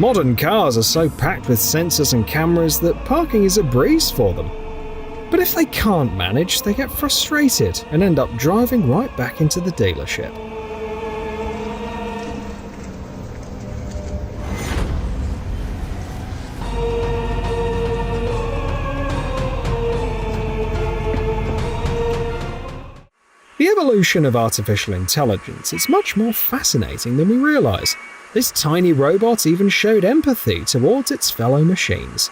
Modern cars are so packed with sensors and cameras that parking is a breeze for them. But if they can't manage, they get frustrated and end up driving right back into the dealership. The evolution of artificial intelligence is much more fascinating than we realise. This tiny robot even showed empathy towards its fellow machines.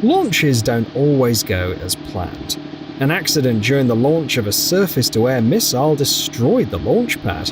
Launches don't always go as planned. An accident during the launch of a surface-to-air missile destroyed the launch pad.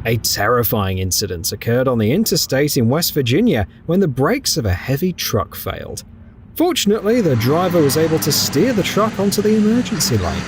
A terrifying incident occurred on the interstate in West Virginia when the brakes of a heavy truck failed. Fortunately, the driver was able to steer the truck onto the emergency lane.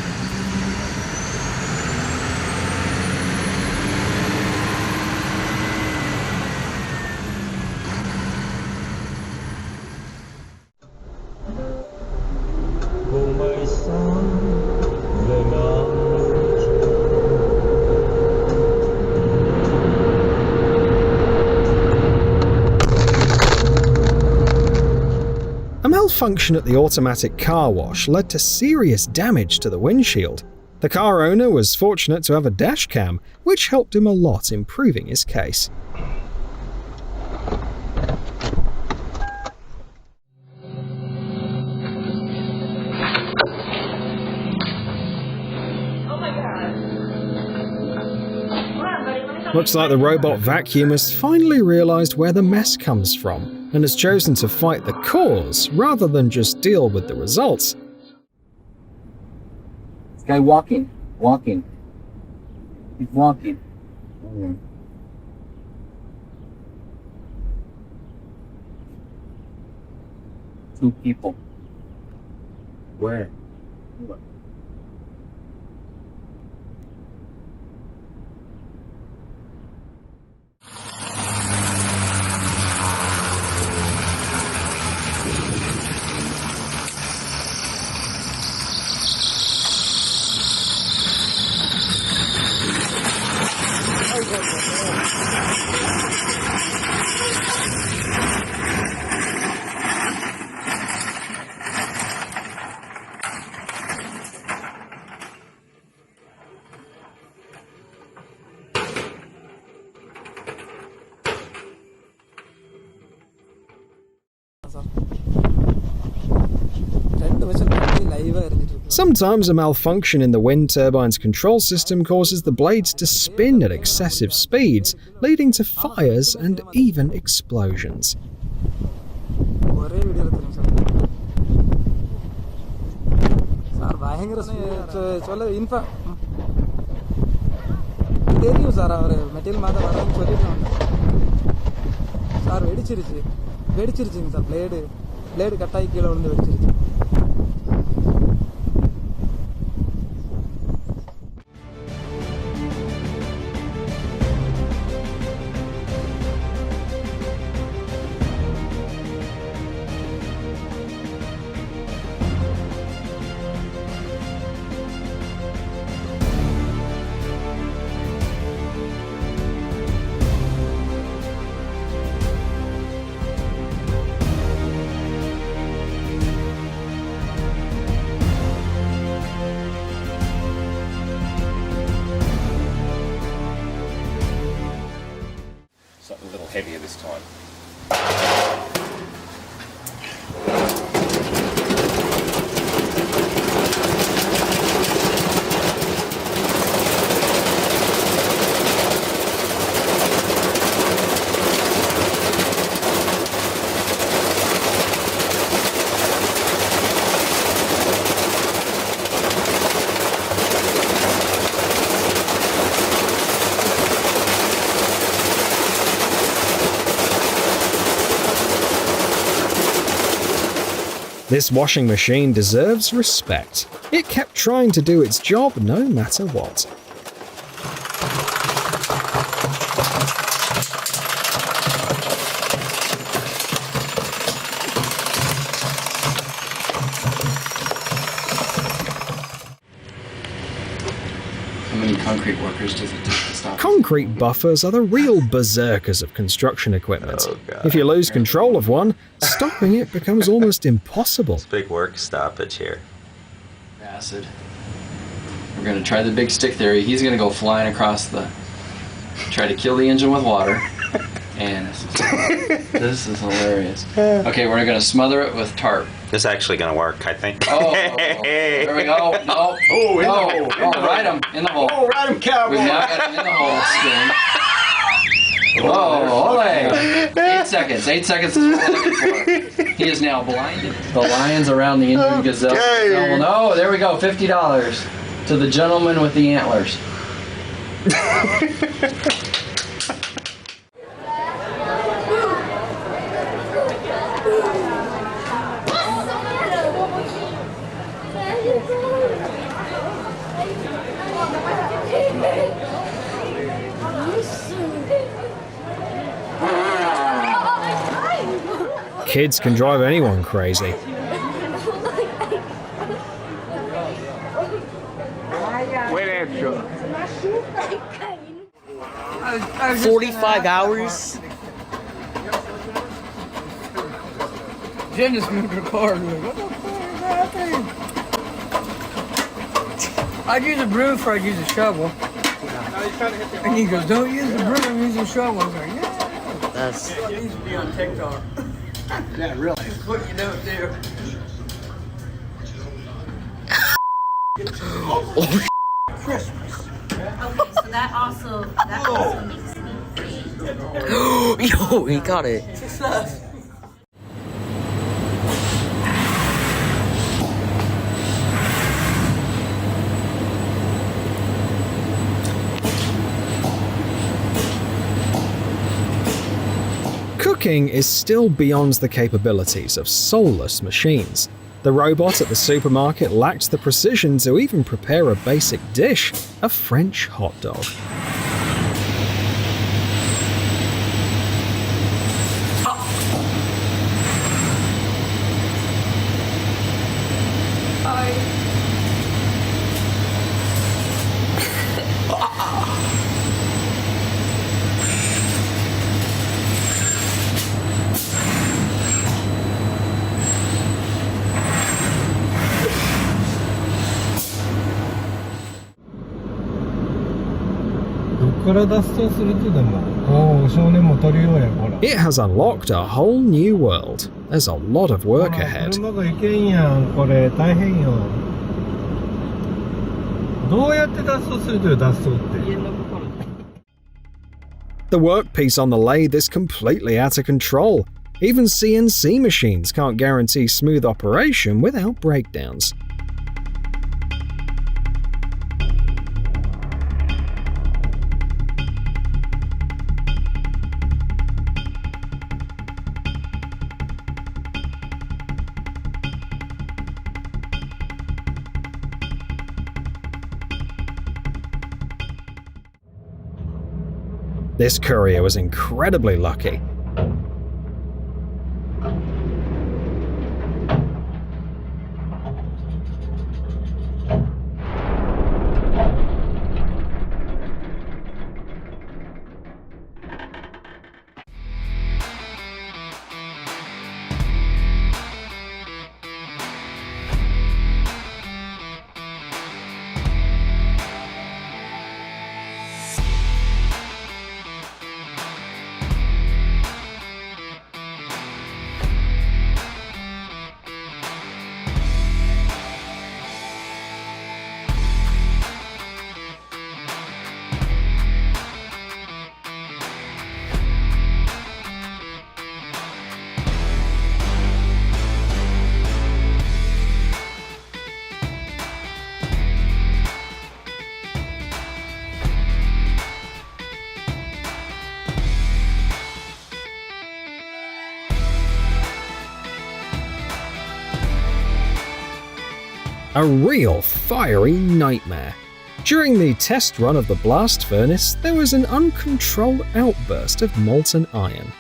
A malfunction at the automatic car wash led to serious damage to the windshield. The car owner was fortunate to have a dash cam, which helped him a lot in proving his case. Looks like the robot vacuum has finally realized where the mess comes from and has chosen to fight the cause rather than just deal with the results. This guy walking. He's walking. Two people. Where? Sometimes a malfunction in the wind turbine's control system causes the blades to spin at excessive speeds, leading to fires and even explosions. This washing machine deserves respect. It kept trying to do its job no matter what. How many concrete workers does it take to stop? Concrete buffers are the real berserkers of construction equipment. Oh, God. If you lose control of one, stopping it becomes almost impossible. It's big work stoppage here. Acid. We're gonna try the big stick theory. He's gonna go flying across try to kill the engine with water. And this is hilarious. Okay, we're gonna smother it with tarp. This is actually gonna work, I think. Oh, there we go. No. Oh, in the hole. Oh, right him in the hole. Oh, ride him, cowboy. We've now got him in the hole spin. Oh, ole. 8 seconds. 8 seconds is what we're looking for. He is now blinded. The lions around the Indian gazelle. Okay. Well, no, there we go. $50 to the gentleman with the antlers. Kids can drive anyone crazy. Wait, Andrew. 45 hours? Jen just moved her car. Like, what the fuck is happening? I'd use a broom before I'd use a shovel. And he goes, don't use the broom, use a shovel. I was like, yeah. That's It needs to be on TikTok. Yeah, really. It's what you don't do. Christmas. Okay, so that also makes me yo, he got it. Success. Cooking is still beyond the capabilities of soulless machines. The robot at the supermarket lacked the precision to even prepare a basic dish, a French hot dog. It has unlocked a whole new world. There's a lot of work ahead. The workpiece on the lathe is completely out of control. Even CNC machines can't guarantee smooth operation without breakdowns. This courier was incredibly lucky. A real fiery nightmare. During the test run of the blast furnace, there was an uncontrolled outburst of molten iron.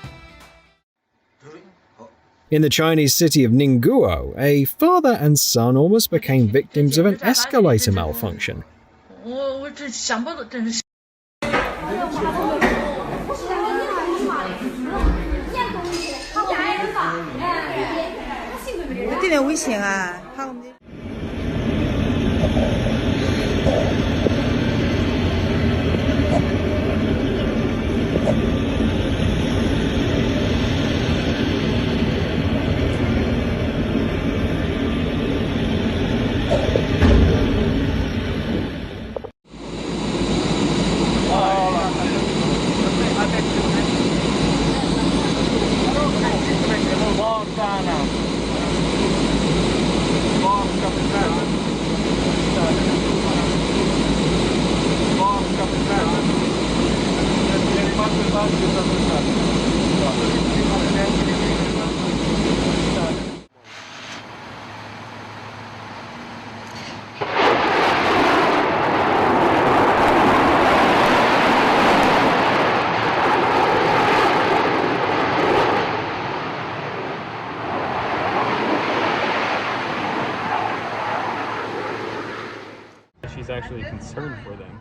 In the Chinese city of Ningguo, a father and son almost became victims of an escalator malfunction. 我这想不到，真是。这点危险啊！怕我们。She's actually concerned for them.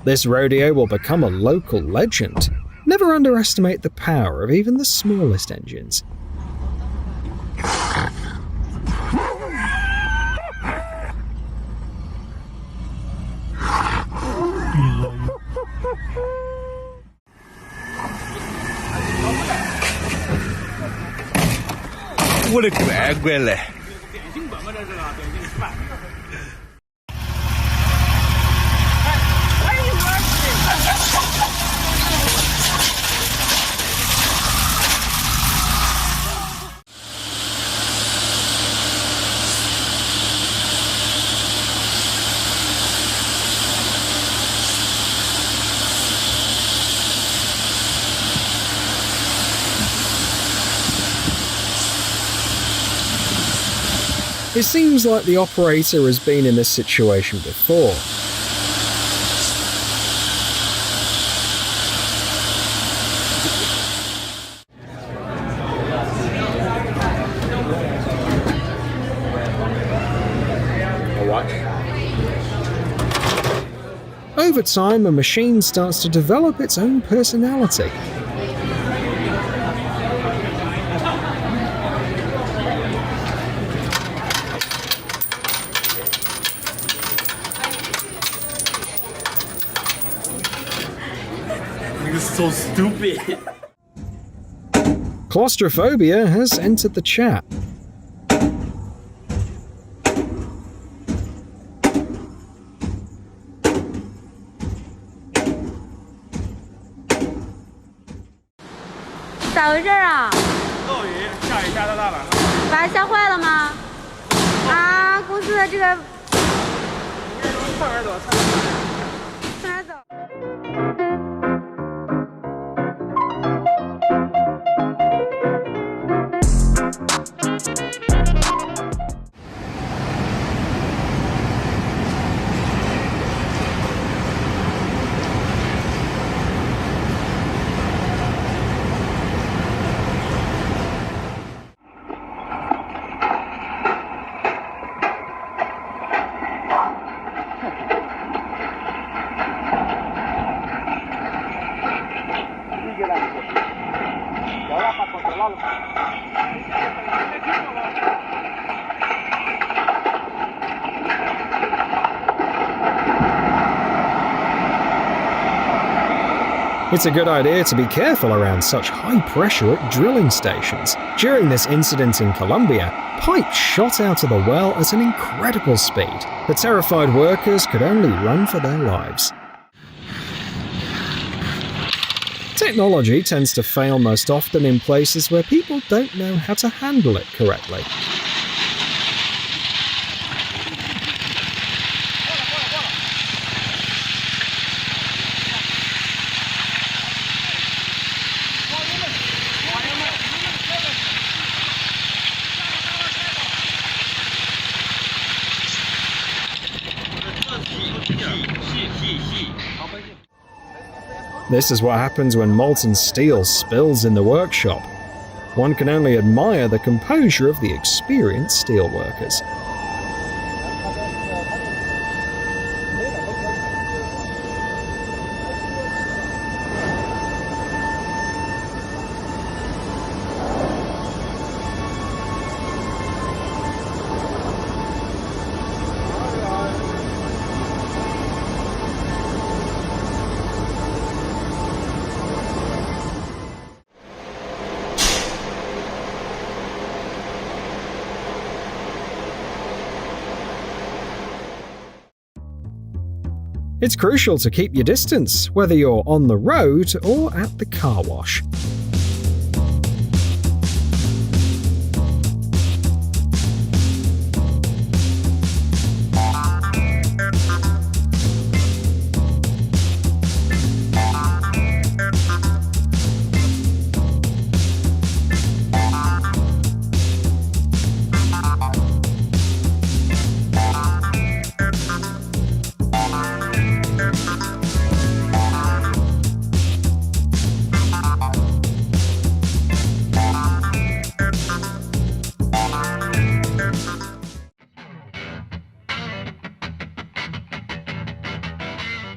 This rodeo will become a local legend. Never underestimate the power of even the smallest engines. What a drag, really. 'It seems like the operator has been in this situation before. Over time, a machine starts to develop its own personality. This is so stupid. Claustrophobia has entered the chat.咋回事啊？漏雨，下雨下到大晚上。把它吓坏了吗？啊，公司的这个。上哪走？上哪走？ It's a good idea to be careful around such high pressure at drilling stations. During this incident in Colombia, pipes shot out of the well at an incredible speed. The terrified workers could only run for their lives. Technology tends to fail most often in places where people don't know how to handle it correctly. This is what happens when molten steel spills in the workshop. One can only admire the composure of the experienced steelworkers. It's crucial to keep your distance, whether you're on the road or at the car wash.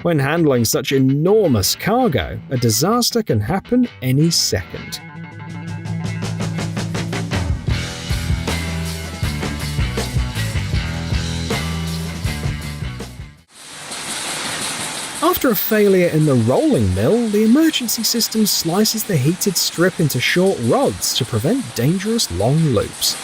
When handling such enormous cargo, a disaster can happen any second. After a failure in the rolling mill, the emergency system slices the heated strip into short rods to prevent dangerous long loops.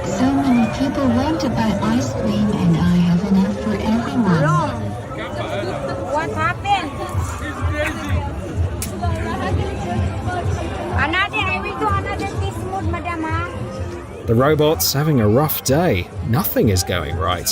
So many people want to buy ice cream and I have enough for everyone. What happened? I will do another piece mood, madam. The robot's having a rough day. Nothing is going right.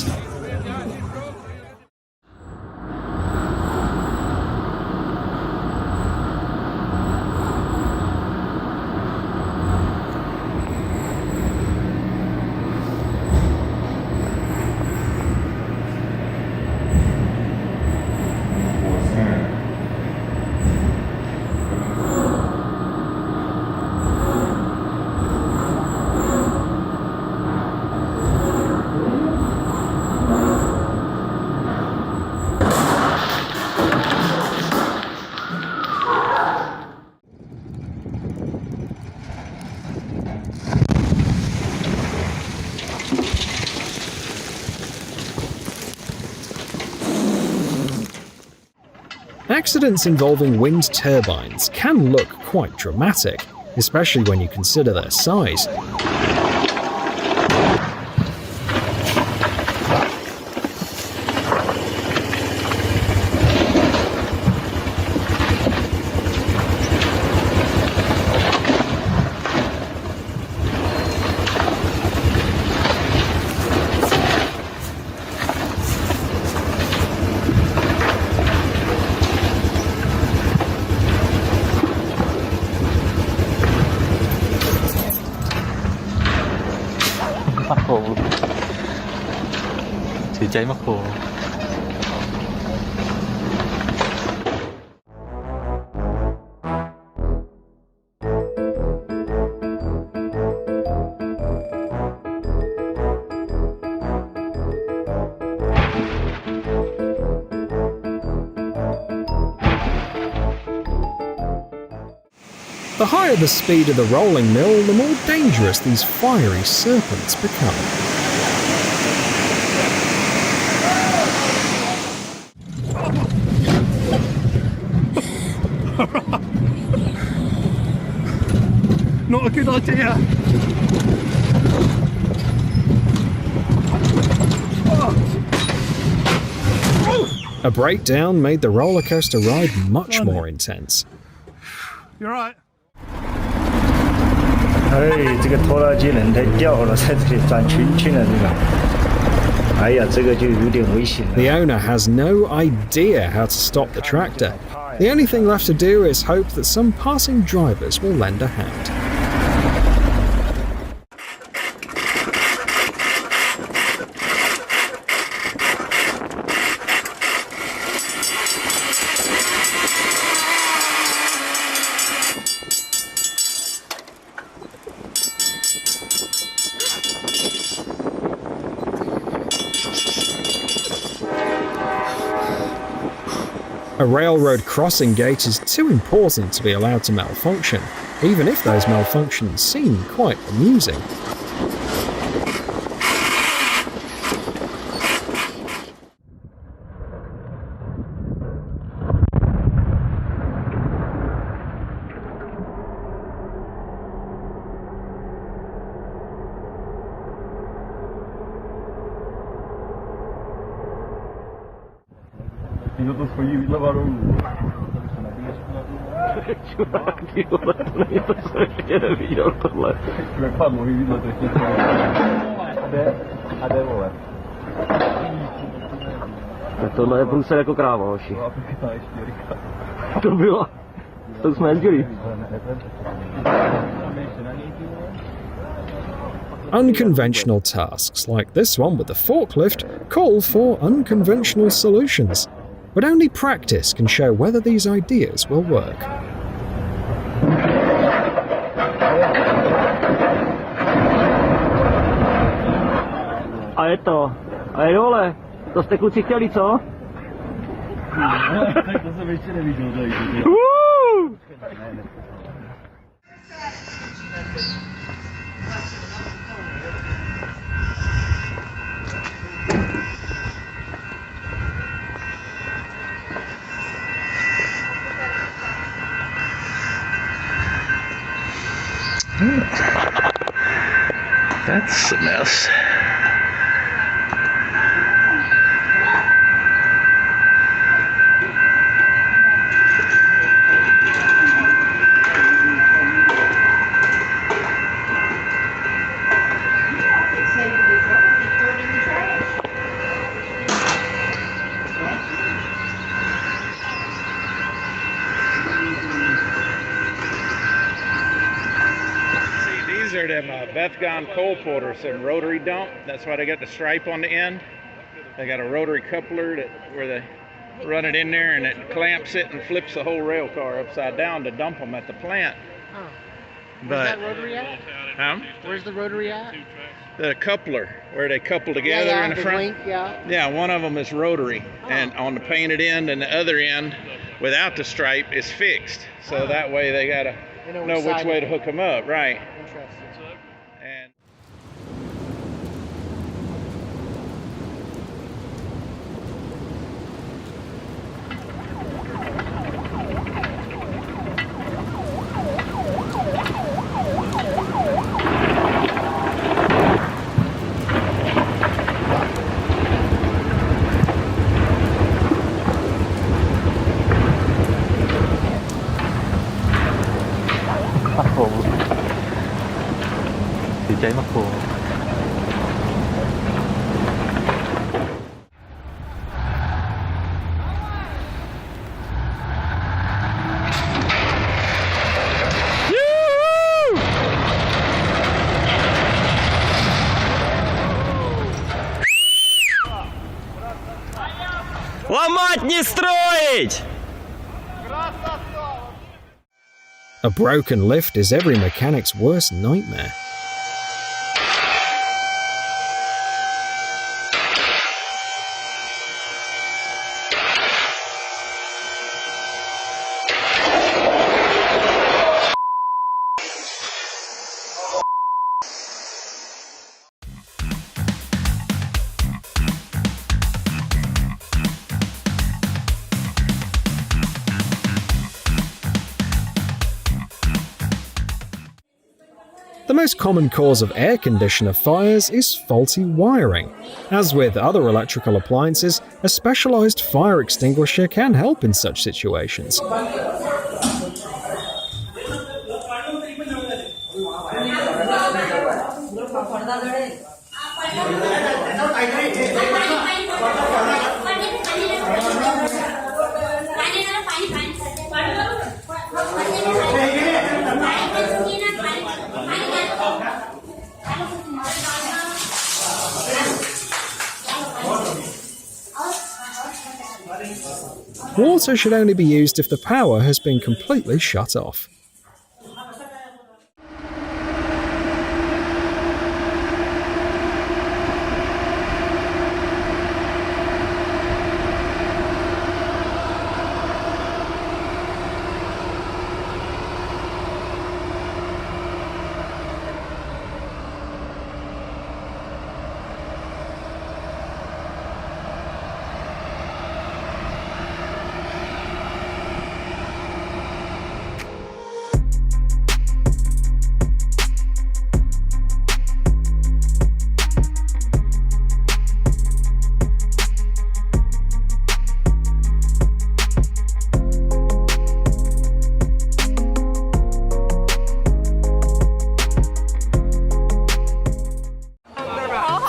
Accidents involving wind turbines can look quite dramatic, especially when you consider their size. Chữa cháy mắc hồ. The higher the speed of the rolling mill, the more dangerous these fiery serpents become. Not a good idea. A breakdown made the roller coaster ride much more intense. You're right. 哎，这个拖拉机轮胎掉了，在这里转圈圈了，这个。哎呀，这个就有点危险了。 The owner has no idea how to stop the tractor. The only thing left to do is hope that some passing drivers will lend a hand. A railroad crossing gate is too important to be allowed to malfunction, even if those malfunctions seem quite amusing. Pilotos свои лавару. Чувак, я видел това. Как падло и видно да си. Аде вole. Tak tohle je průser jako kráva, hoši. To bylo. To jsme jezdili. Unconventional tasks like this one with the forklift call for unconventional solutions. But only practice can show whether these ideas will work. A je to. A je dole. To jste kluci chtěli, co? Tak to jsem ještě neviděl. That's a mess. These are them Bethgon coal porters, some rotary dump. That's why they got the stripe on the end. They got a rotary coupler where they run it in there and it clamps it and flips the whole rail car upside down to dump them at the plant. Oh. But, Where's that rotary at? Huh? Where's the rotary at? The coupler, where they couple together in the the front. link, yeah. Yeah, one of them is rotary, and on the painted end, and the other end, without the stripe, is fixed. So that way they gotta know which way to hook them up, right? Interesting. And Cháy mắc phù. Ломать не строить! A broken lift is every mechanic's worst nightmare. most common cause of air conditioner fires is faulty wiring. As with other electrical appliances, a specialized fire extinguisher can help in such situations. Water should only be used if the power has been completely shut off.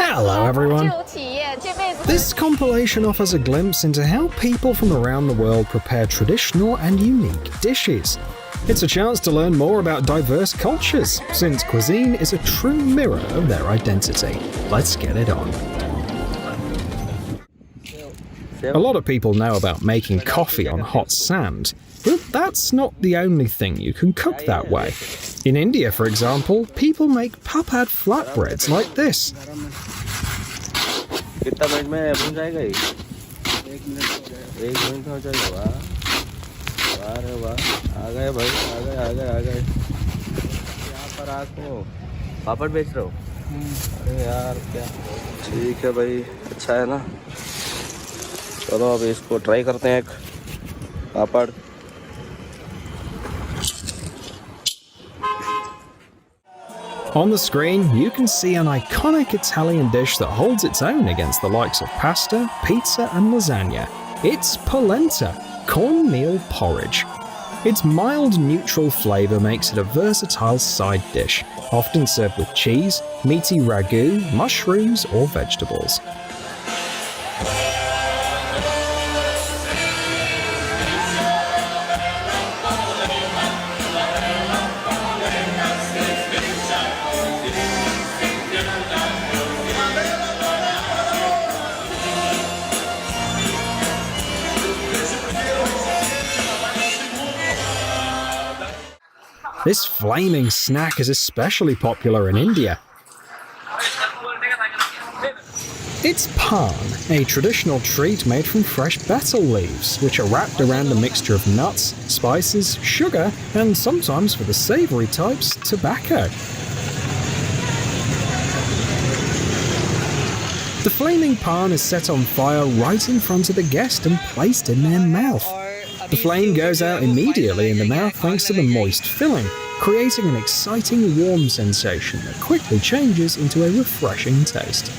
Hello everyone. This compilation offers a glimpse into how people from around the world prepare traditional and unique dishes. It's a chance to learn more about diverse cultures, since cuisine is a true mirror of their identity. Let's get it on. A lot of people know about making coffee on hot sand, but that's not the only thing you can cook that way. In India, for example, people make papad flatbreads like this. कितना minute में बन जाएगा ये? 1 minute हो जाएगा। वाह वाह रे वाह, आ गए भाई, आ गए। यहाँ पर आपको पापड़ बेच रहे हो? अरे यार क्या, ठीक है भाई, अच्छा है ना। चलो अब इसको ट्राई करते हैं, एक पापड़। On the screen, you can see an iconic Italian dish that holds its own against the likes of pasta, pizza, and lasagna. It's polenta, cornmeal porridge. Its mild, neutral flavour makes it a versatile side dish, often served with cheese, meaty ragu, mushrooms, or vegetables. This flaming snack is especially popular in India. It's pan, a traditional treat made from fresh betel leaves, which are wrapped around a mixture of nuts, spices, sugar, and sometimes, for the savoury types, tobacco. The flaming pan is set on fire right in front of the guest and placed in their mouth. The flame goes out immediately in the mouth thanks to the moist filling, creating an exciting warm sensation that quickly changes into a refreshing taste.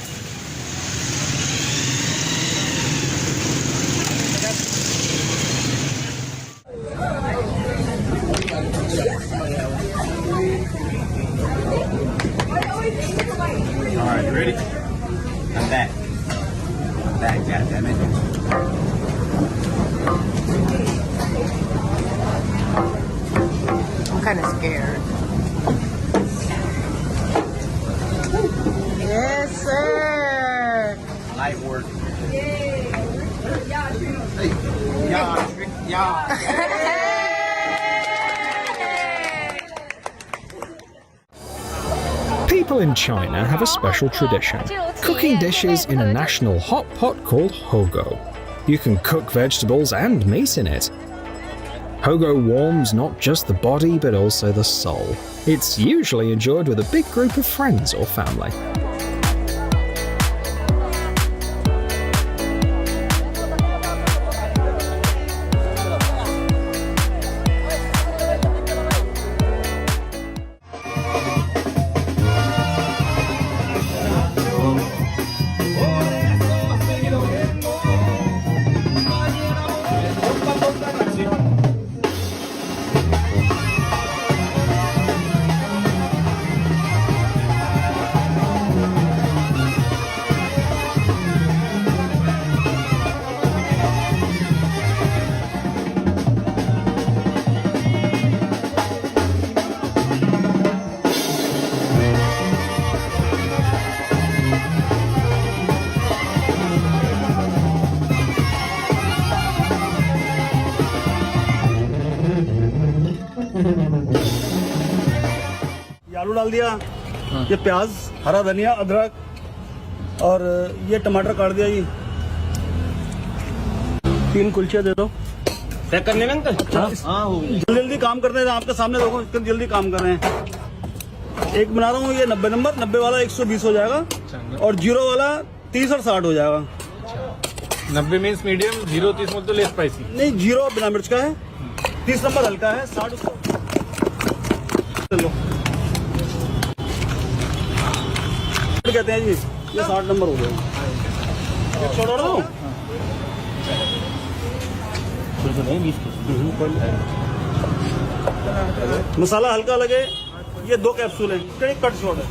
Alright, you ready? I'm back. Goddammit. I'm kind of scared. Yes, sir. Light work. Yay. Yeah. People in China have a special tradition, cooking dishes in a national hot pot called hogo. You can cook vegetables and meat in it. Hogo warms not just the body but also the soul. It's usually enjoyed with a big group of friends or family. ये आलू डाल दिया, ये प्याज, हरा धनिया, अदरक और ये टमाटर काट दिया जी। 3 कुलचे दे दो। पैक करने में अंकल? हाँ हो गया। जल्दी जल्दी काम करते हैं, आपके सामने देखो कितनी जल्दी काम कर रहे हैं। एक बना रहा हूँ ये 90 नंबर, 90 वाला 120 हो जाएगा और 0 वाला 30 और 60 हो जाएगा। 90 मीन्स मीडियम, 0 30 मतलब लेस स्पाइसी। नहीं 0 बिना मिर्च का है, 30 नंबर हल्का है, 60 उसको लो कहते हैं जी। ये 60 नंबर हो गया। छोड़ दो मसाला हल्का लगे। ये 2 कैप्सूल हैं, कट शॉट है।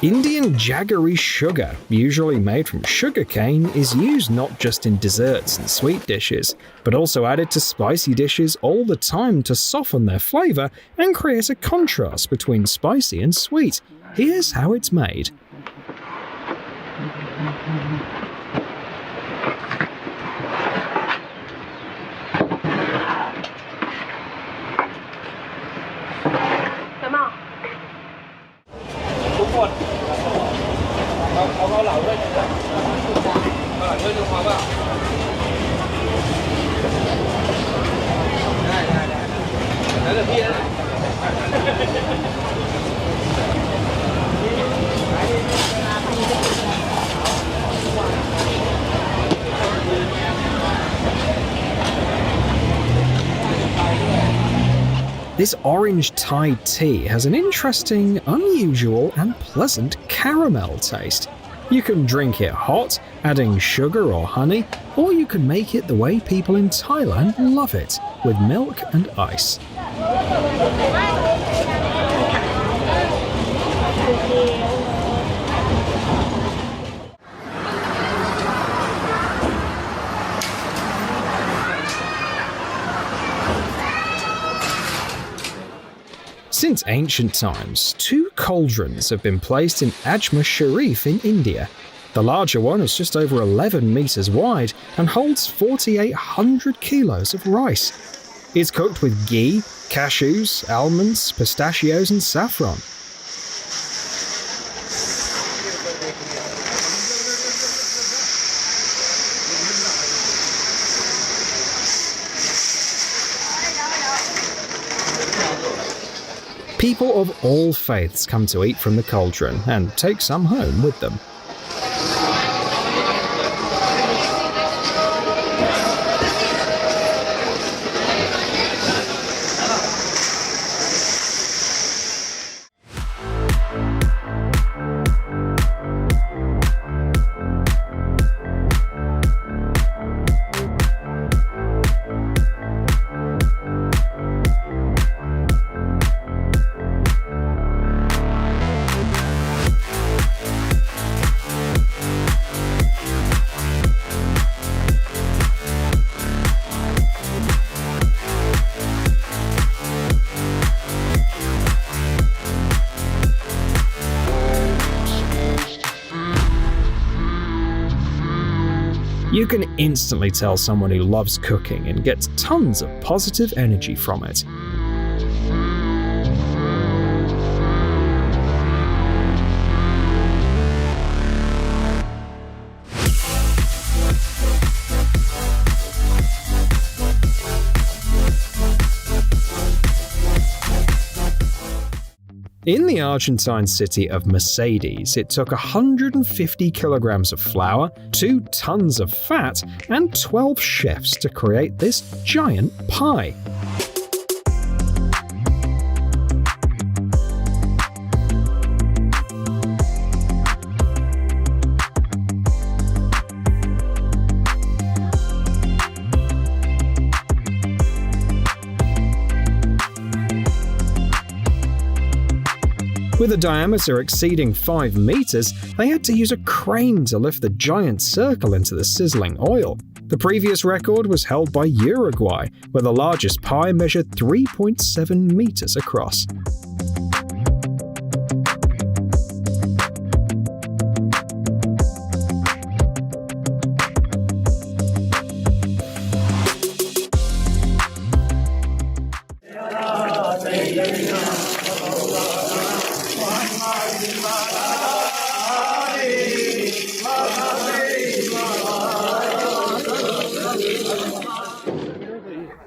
Indian jaggery sugar, usually made from sugarcane, is used not just in desserts and sweet dishes, but also added to spicy dishes all the time to soften their flavour and create a contrast between spicy and sweet. Here's how it's made. This orange Thai tea has an interesting, unusual, and pleasant caramel taste. You can drink it hot, adding sugar or honey, or you can make it the way people in Thailand love it, with milk and ice. Since ancient times, 2 cauldrons have been placed in Ajmer Sharif in India. The larger one is just over 11 meters wide and holds 4,800 kilos of rice. It's cooked with ghee, cashews, almonds, pistachios, and saffron. People of all faiths come to eat from the cauldron and take some home with them. You can instantly tell someone who loves cooking and gets tons of positive energy from it. In the Argentine city of Mercedes, it took 150 kilograms of flour, 2 tons of fat, and 12 chefs to create this giant pie. With a diameter exceeding 5 meters, they had to use a crane to lift the giant circle into the sizzling oil. The previous record was held by Uruguay, where the largest pie measured 3.7 meters across.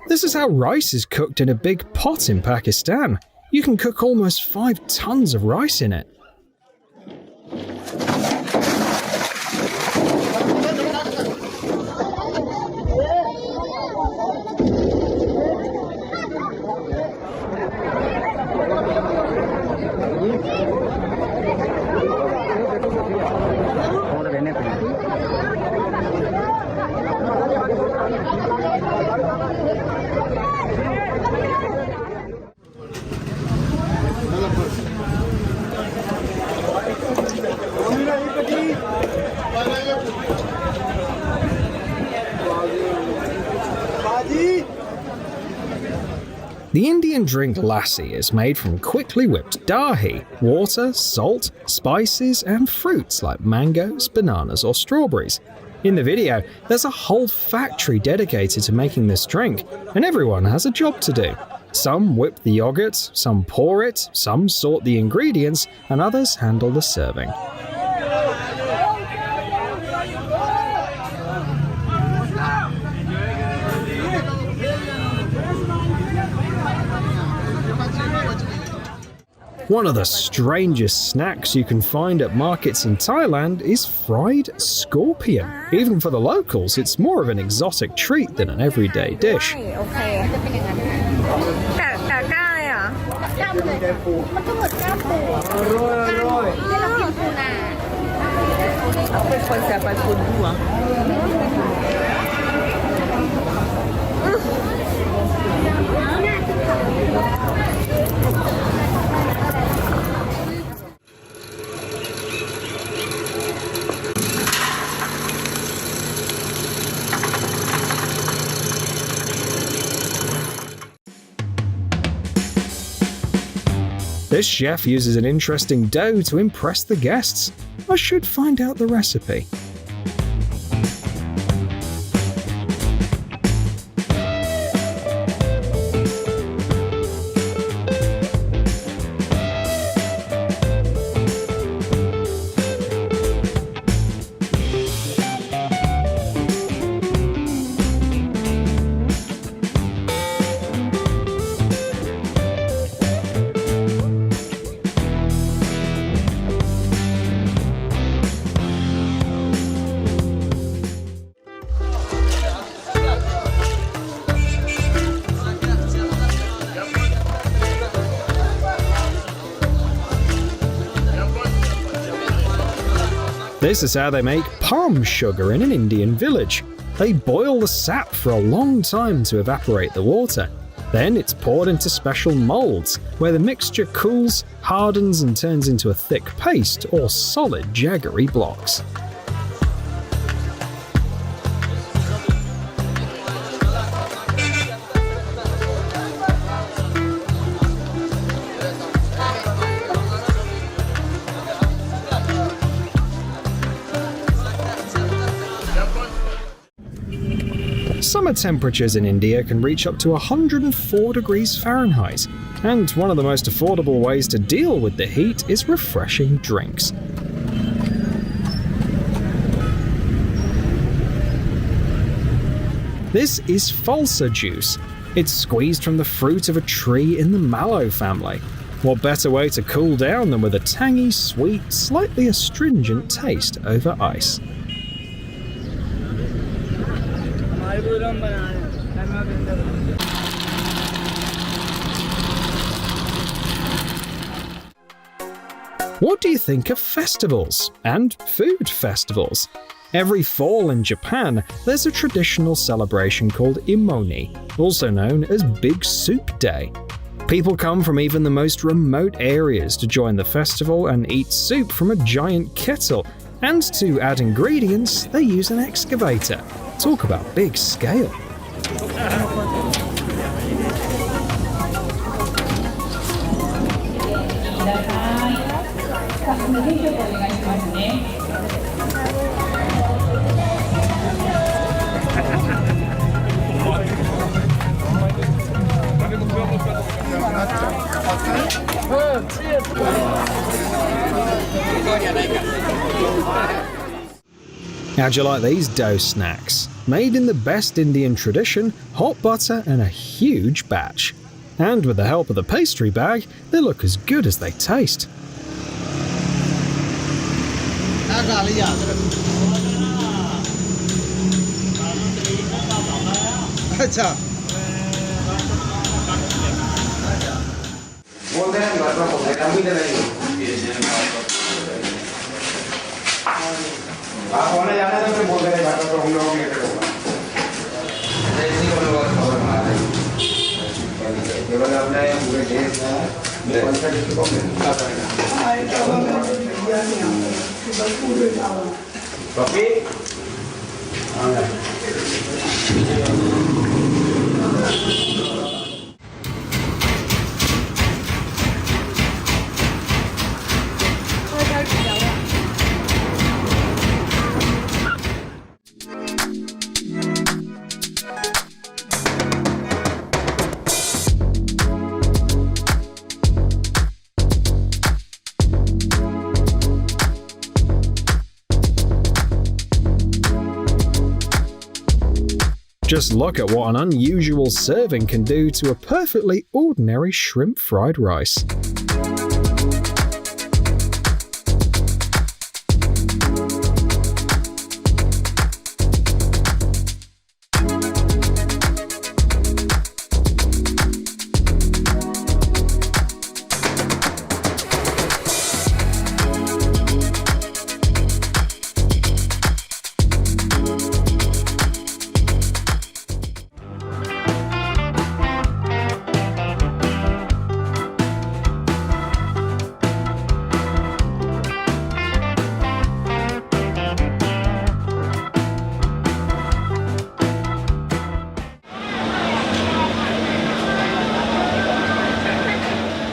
This is how rice is cooked in a big pot in Pakistan. You can cook almost 5 tons of rice in it. The Indian drink lassi is made from quickly whipped dahi, water, salt, spices, and fruits like mangoes, bananas, or strawberries. In the video, there's a whole factory dedicated to making this drink, and everyone has a job to do. Some whip the yogurt, some pour it, some sort the ingredients, and others handle the serving. One of the strangest snacks you can find at markets in Thailand is fried scorpion. Even for the locals, it's more of an exotic treat than an everyday dish. This chef uses an interesting dough to impress the guests. I should find out the recipe. This is how they make palm sugar in an Indian village. They boil the sap for a long time to evaporate the water. Then it's poured into special molds, where the mixture cools, hardens, and turns into a thick paste or solid jaggery blocks. Summer temperatures in India can reach up to 104 degrees Fahrenheit, and one of the most affordable ways to deal with the heat is refreshing drinks. This is falsa juice. It's squeezed from the fruit of a tree in the mallow family. What better way to cool down than with a tangy, sweet, slightly astringent taste over ice? What do you think of festivals and food festivals? Every fall in Japan, there's a traditional celebration called Imoni, also known as Big Soup Day. People come from even the most remote areas to join the festival and eat soup from a giant kettle, and to add ingredients, they use an excavator. Talk about big scale. How'd you like these dough snacks? Made in the best Indian tradition, hot butter and a huge batch. And with the help of the pastry bag, they look as good as they taste. Just look at what an unusual serving can do to a perfectly ordinary shrimp fried rice.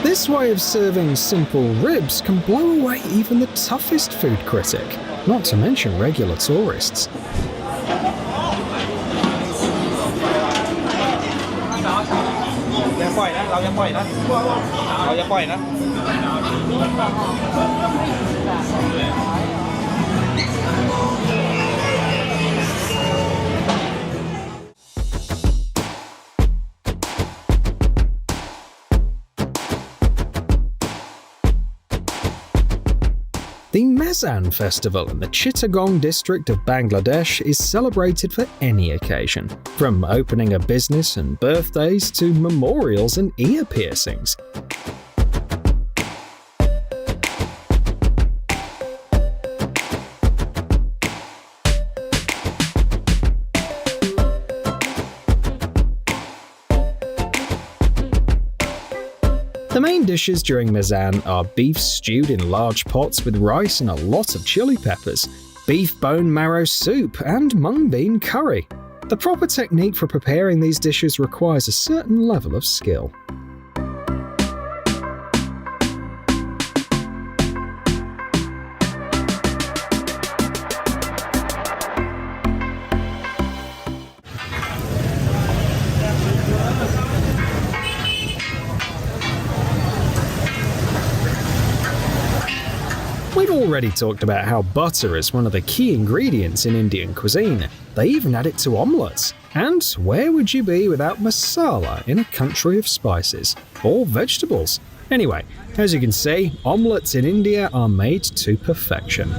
This way of serving simple ribs can blow away even the toughest food critic, not to mention regular tourists. The Mezan festival in the Chittagong district of Bangladesh is celebrated for any occasion, from opening a business and birthdays to memorials and ear piercings. The main dishes during Mezan are beef stewed in large pots with rice and a lot of chili peppers, beef bone marrow soup, and mung bean curry. The proper technique for preparing these dishes requires a certain level of skill. We've already talked about how butter is one of the key ingredients in Indian cuisine. They even add it to omelettes. And where would you be without masala in a country of spices? Or vegetables? Anyway, as you can see, omelettes in India are made to perfection.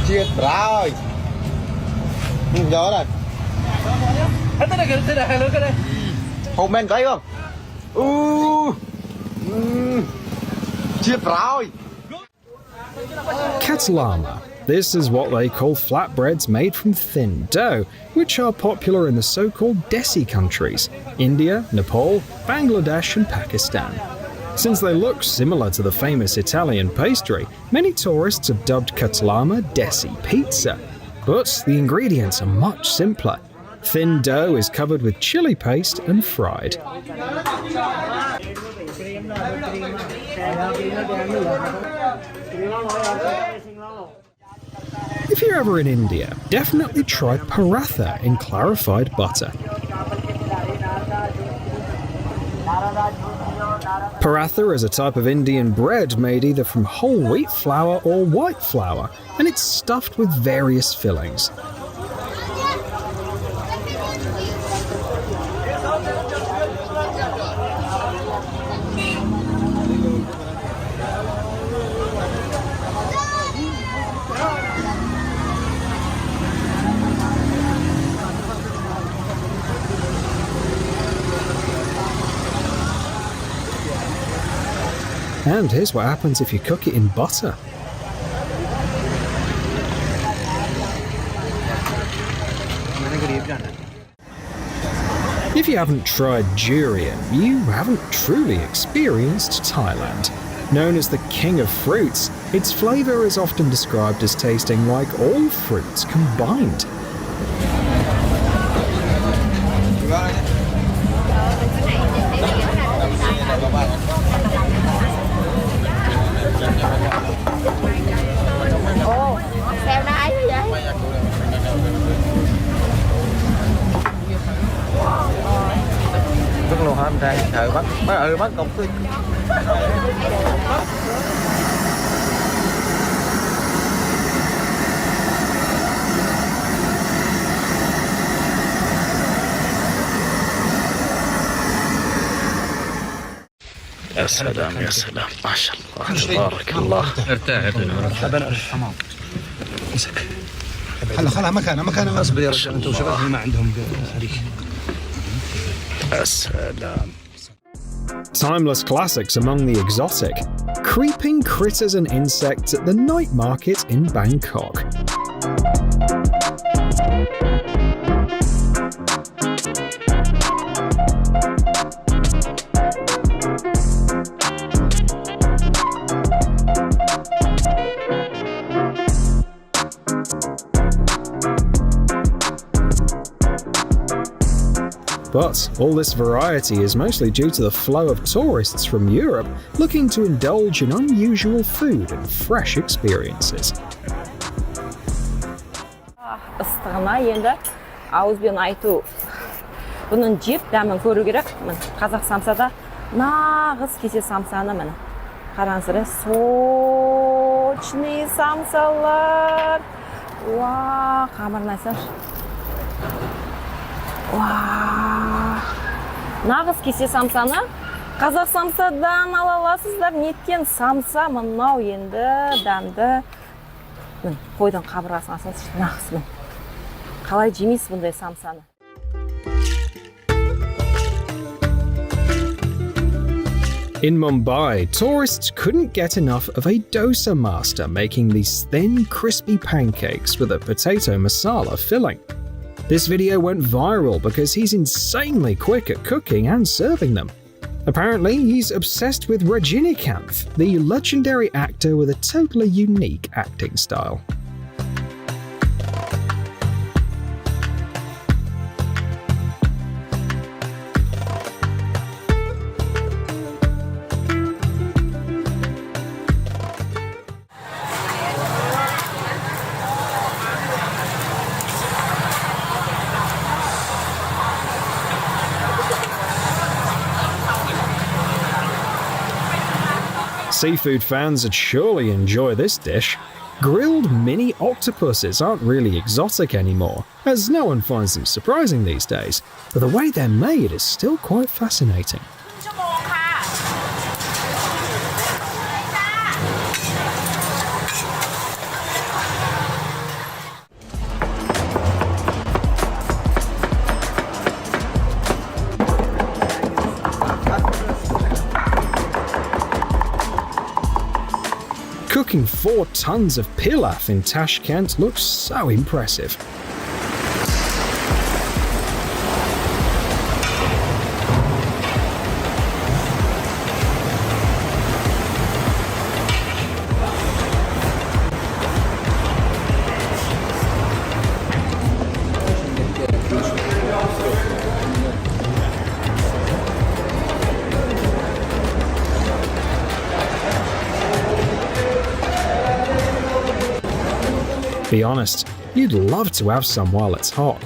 Chết rồi. Gió rồi. Hộp men cái không? Chết rồi. Katlama. This is what they call flatbreads made from thin dough, which are popular in the so-called Desi countries, India, Nepal, Bangladesh and Pakistan. Since they look similar to the famous Italian pastry, many tourists have dubbed Katlama Desi pizza. But the ingredients are much simpler. Thin dough is covered with chili paste and fried. If you're ever in India, definitely try paratha in clarified butter. Paratha is a type of Indian bread made either from whole wheat flour or white flour, and it's stuffed with various fillings. And here's what happens if you cook it in butter. If you haven't tried durian, you haven't truly experienced Thailand. Known as the king of fruits, its flavour is often described as tasting like all fruits combined. Tức luôn hả anh trai? Trời bắt cục tôi. يا سلام يا سلام ما شاء الله تبارك الله. ارتاح تمام. امسك. خلها مكانه اصبر يا رجال انت وشباب ما عندهم هذيك. السلام. Timeless classics among the exotic. Creeping critters and insects at the night market in Bangkok. But all this variety is mostly due to the flow of tourists from Europe looking to indulge in unusual food and fresh experiences. Ыстығына енді ауызбен айту. Бұның жеп дәмін көру керек. Мін қазақ самсада нағыз кесе самсаны мін. Қараңыздар, сочный самсалар. Уа, қамырын айтсаңшы. Нағыз кесе самсаны қазақ самсадан ала аласыздар. Неткен самса мынау енді дәмді. Қойдың қабырғасын алсаңыз нағыз мін. Қалай жемейсіз бұндай самсаны? In Mumbai, tourists couldn't get enough of a dosa master making these thin, crispy pancakes with a potato masala filling. This video went viral because he's insanely quick at cooking and serving them. Apparently, he's obsessed with Rajinikanth, the legendary actor with a totally unique acting style. Seafood fans would surely enjoy this dish. Grilled mini octopuses aren't really exotic anymore, as no one finds them surprising these days, but the way they're made is still quite fascinating. 4 tons of pilaf in Tashkent looks so impressive. Be honest, you'd love to have some while it's hot.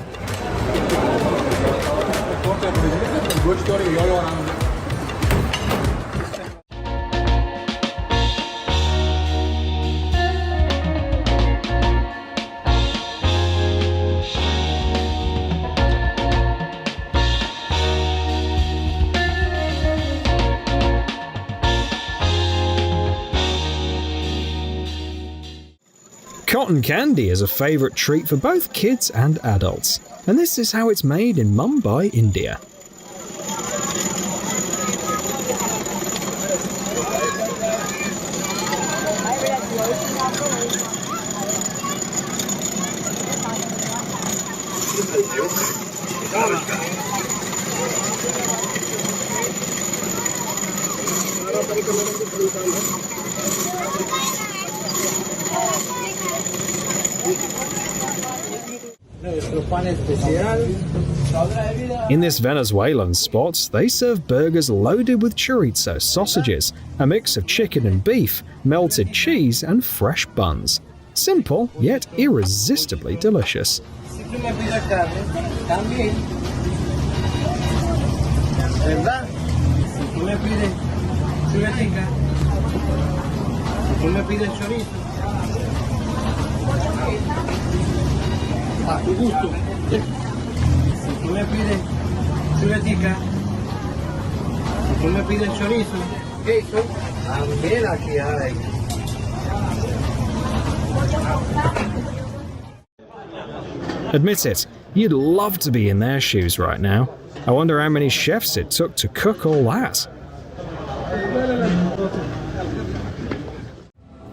Cotton candy is a favourite treat for both kids and adults, and this is how it's made in Mumbai, India. In this Venezuelan spot, they serve burgers loaded with chorizo sausages, a mix of chicken and beef, melted cheese, and fresh buns. Simple, yet irresistibly delicious. A tu gusto. Si tú me pides chuletica, si tú me pides chorizo, queso, también aquí hay. Admit it, you'd love to be in their shoes right now. I wonder how many chefs it took to cook all that.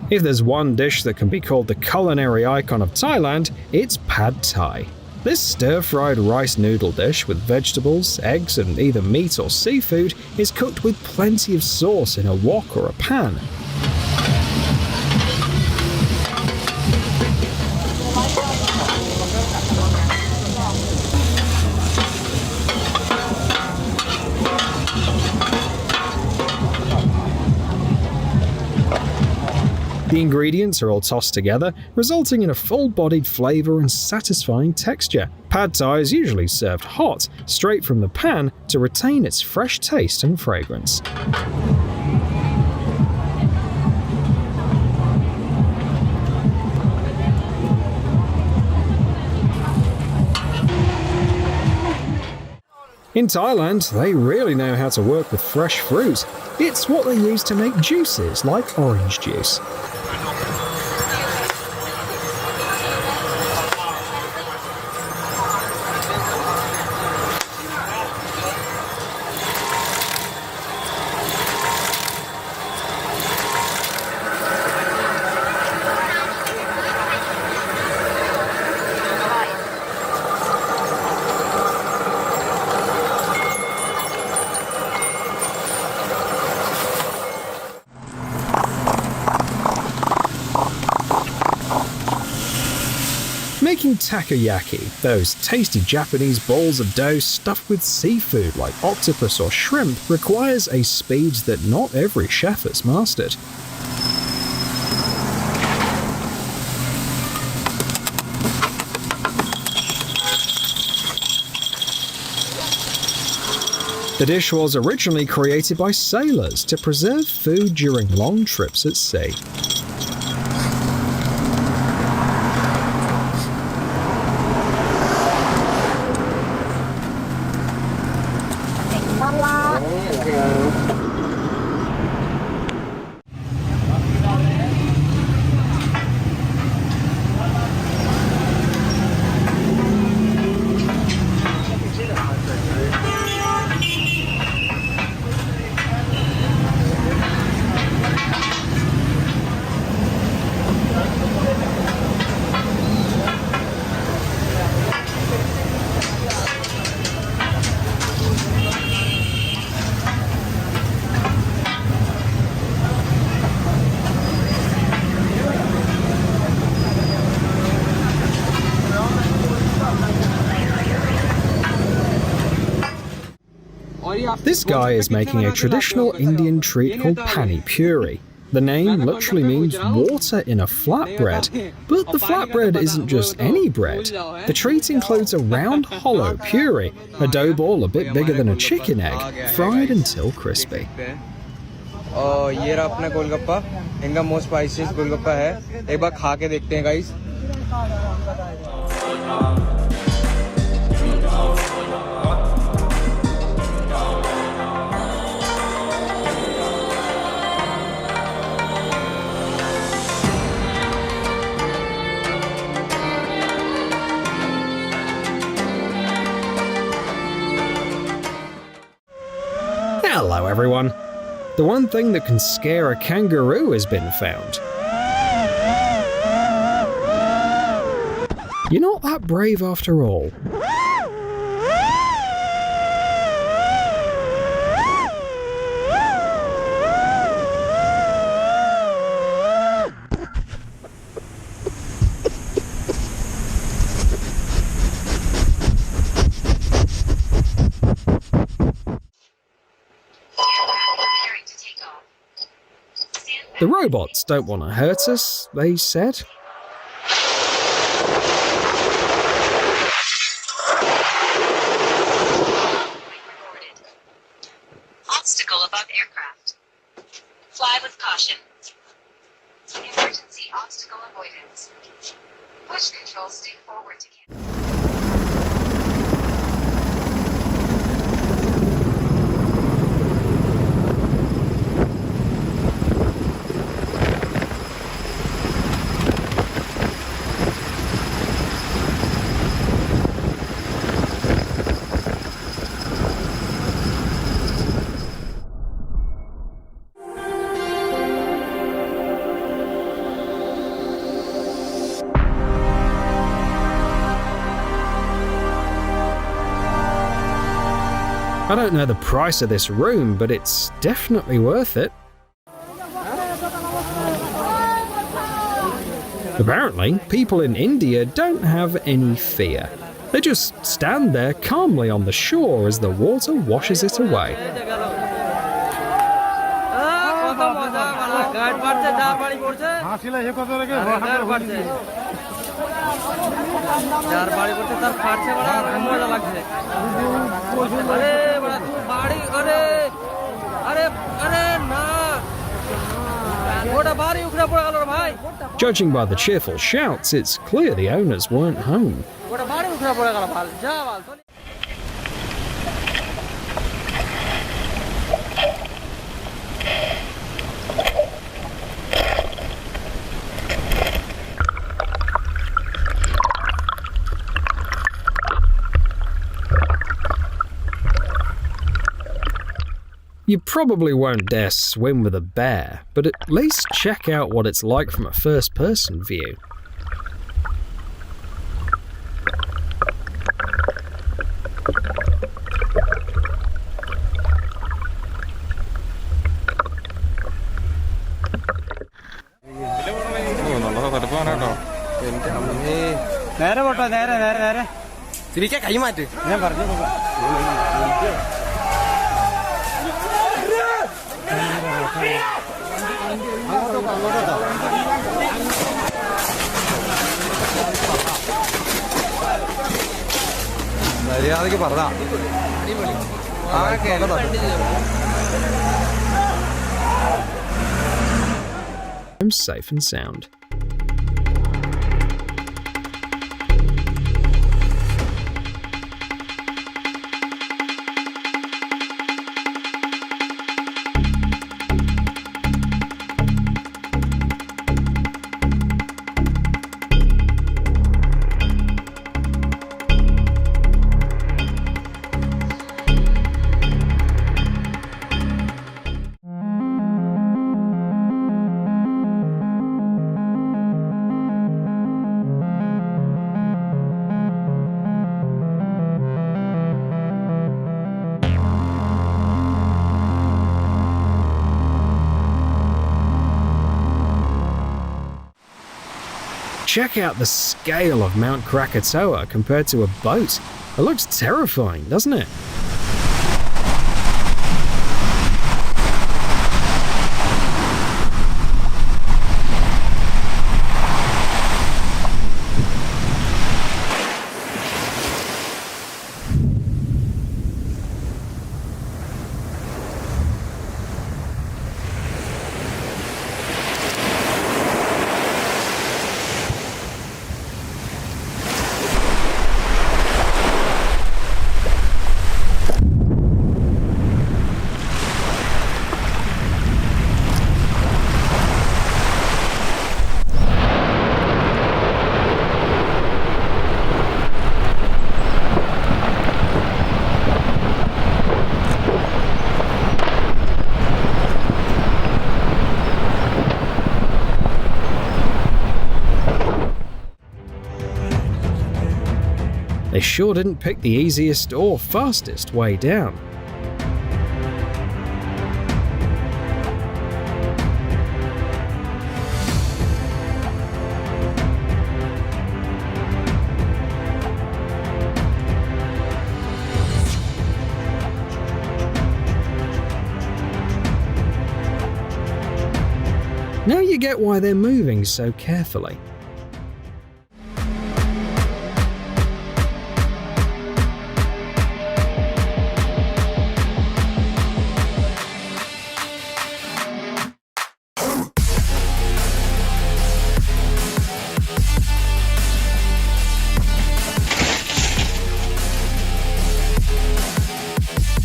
If there's one dish that can be called the culinary icon of Thailand, it's Pad Thai. This stir-fried rice noodle dish with vegetables, eggs, and either meat or seafood is cooked with plenty of sauce in a wok or a pan. The ingredients are all tossed together, resulting in a full-bodied flavour and satisfying texture. Pad Thai is usually served hot, straight from the pan, to retain its fresh taste and fragrance. In Thailand, they really know how to work with fresh fruit. It's what they use to make juices like orange juice. Making takoyaki, those tasty Japanese balls of dough stuffed with seafood like octopus or shrimp, requires a speed that not every chef has mastered. The dish was originally created by sailors to preserve food during long trips at sea. This guy is making a traditional Indian treat called pani puri. The name literally means water in a flatbread, but the flatbread isn't just any bread. The treat includes a round hollow puri, a dough ball a bit bigger than a chicken egg, fried until crispy. और ये रहा अपना गोलगप्पा, इनका most स्पाइसीस्ट golgappa है, एक बार खा के देखते हैं guys. Hello everyone. The one thing that can scare a kangaroo has been found. You're not that brave after all. The robots don't want to hurt us, they said. Obstacle above aircraft. Fly with caution. Emergency obstacle avoidance. Push control stick forward to cancel. I don't know the price of this room, but it's definitely worth it. Apparently, people in India don't have any fear. They just stand there calmly on the shore as the water washes it away. Judging by the cheerful shouts, it's clear the owners weren't home. You probably won't dare swim with a bear, but at least check out what it's like from a first-person view. നേരെ പോട്ടോ നേരെ നേരെ നേരെ തിരിക്കാൻ കൈ മാറ്റ് ഞാൻ പറഞ്ഞു മര്യാദക്ക് പറഞ്ഞാ I'm safe and sound. Check out the scale of Mount Krakatoa compared to a boat. It looks terrifying, doesn't it? They sure didn't pick the easiest or fastest way down. Now you get why they're moving so carefully.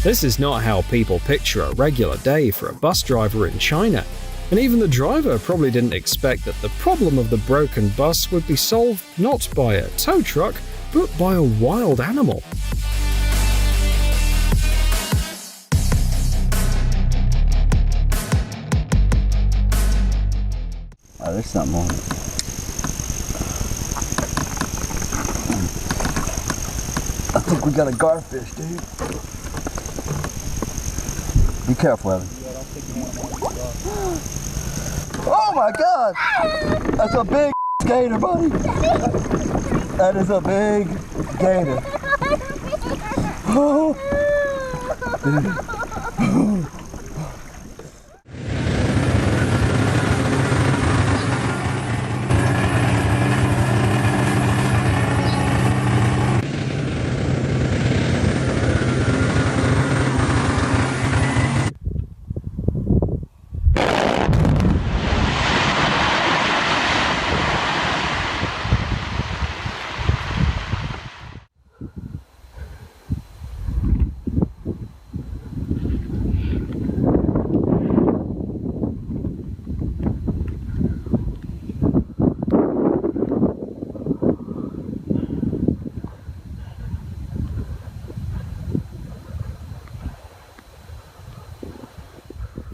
This is not how people picture a regular day for a bus driver in China. And even the driver probably didn't expect that the problem of the broken bus would be solved not by a tow truck, but by a wild animal. Oh, there's something on it. I think we got a garfish, dude. Be careful, Evan. Oh my God! That's a big gator, buddy. That is a big gator. Oh.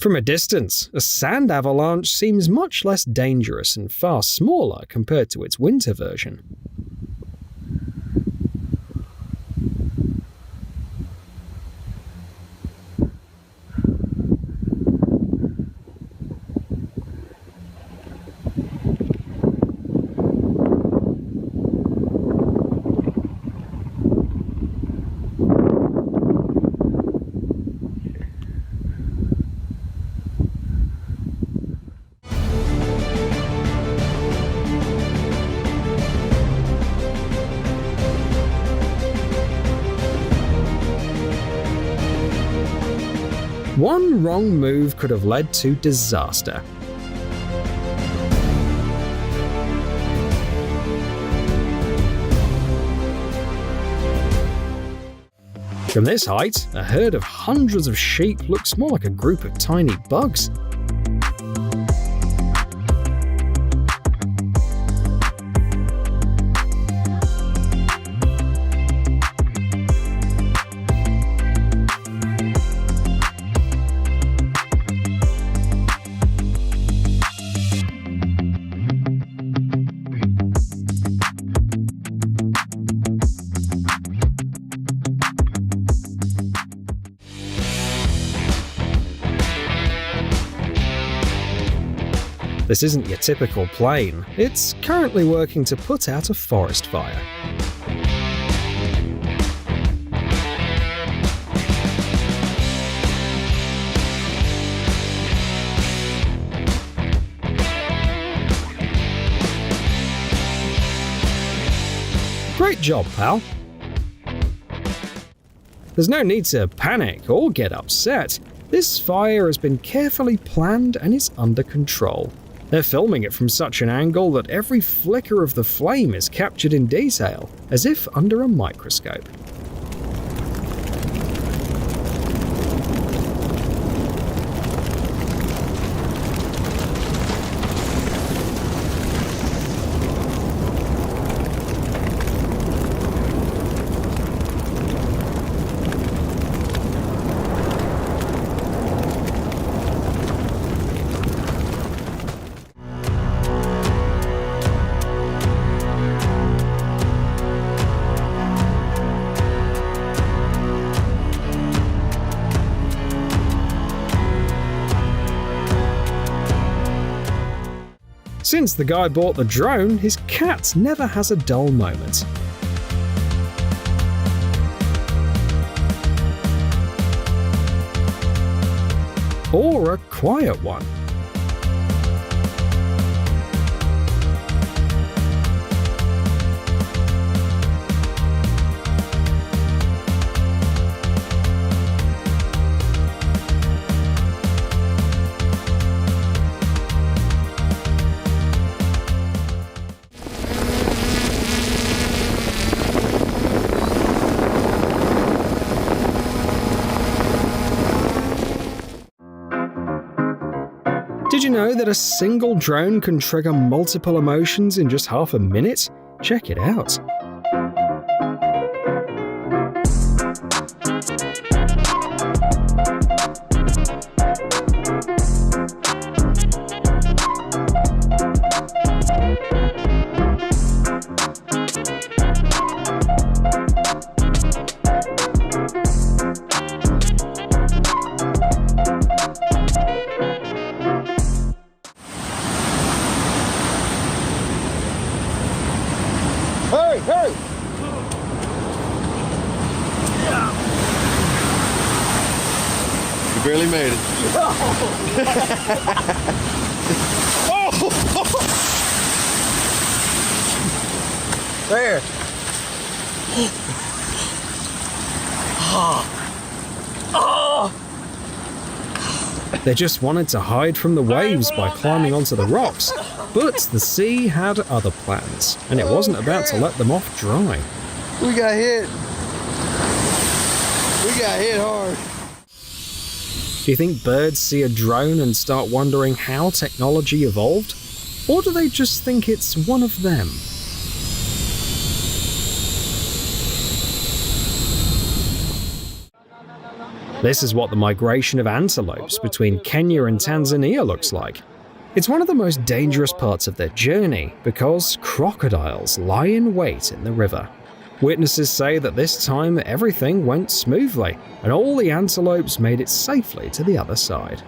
From a distance, a sand avalanche seems much less dangerous and far smaller compared to its winter version. One wrong move could have led to disaster. From this height, a herd of hundreds of sheep looks more like a group of tiny bugs. This isn't your typical plane. It's currently working to put out a forest fire. Great job, pal. There's no need to panic or get upset. This fire has been carefully planned and is under control. They're filming it from such an angle that every flicker of the flame is captured in detail, as if under a microscope. Since the guy bought the drone, his cat never has a dull moment. Or a quiet one. Did you know that a single drone can trigger multiple emotions in just half a minute? Check it out. Hurry, hurry! You barely made it. There. They just wanted to hide from the waves by climbing onto the rocks, but the sea had other plans, and it wasn't about to let them off dry. We got hit. We got hit hard. Do you think birds see a drone and start wondering how technology evolved? Or do they just think it's one of them? This is what the migration of antelopes between Kenya and Tanzania looks like. It's one of the most dangerous parts of their journey because crocodiles lie in wait in the river. Witnesses say that this time everything went smoothly and all the antelopes made it safely to the other side.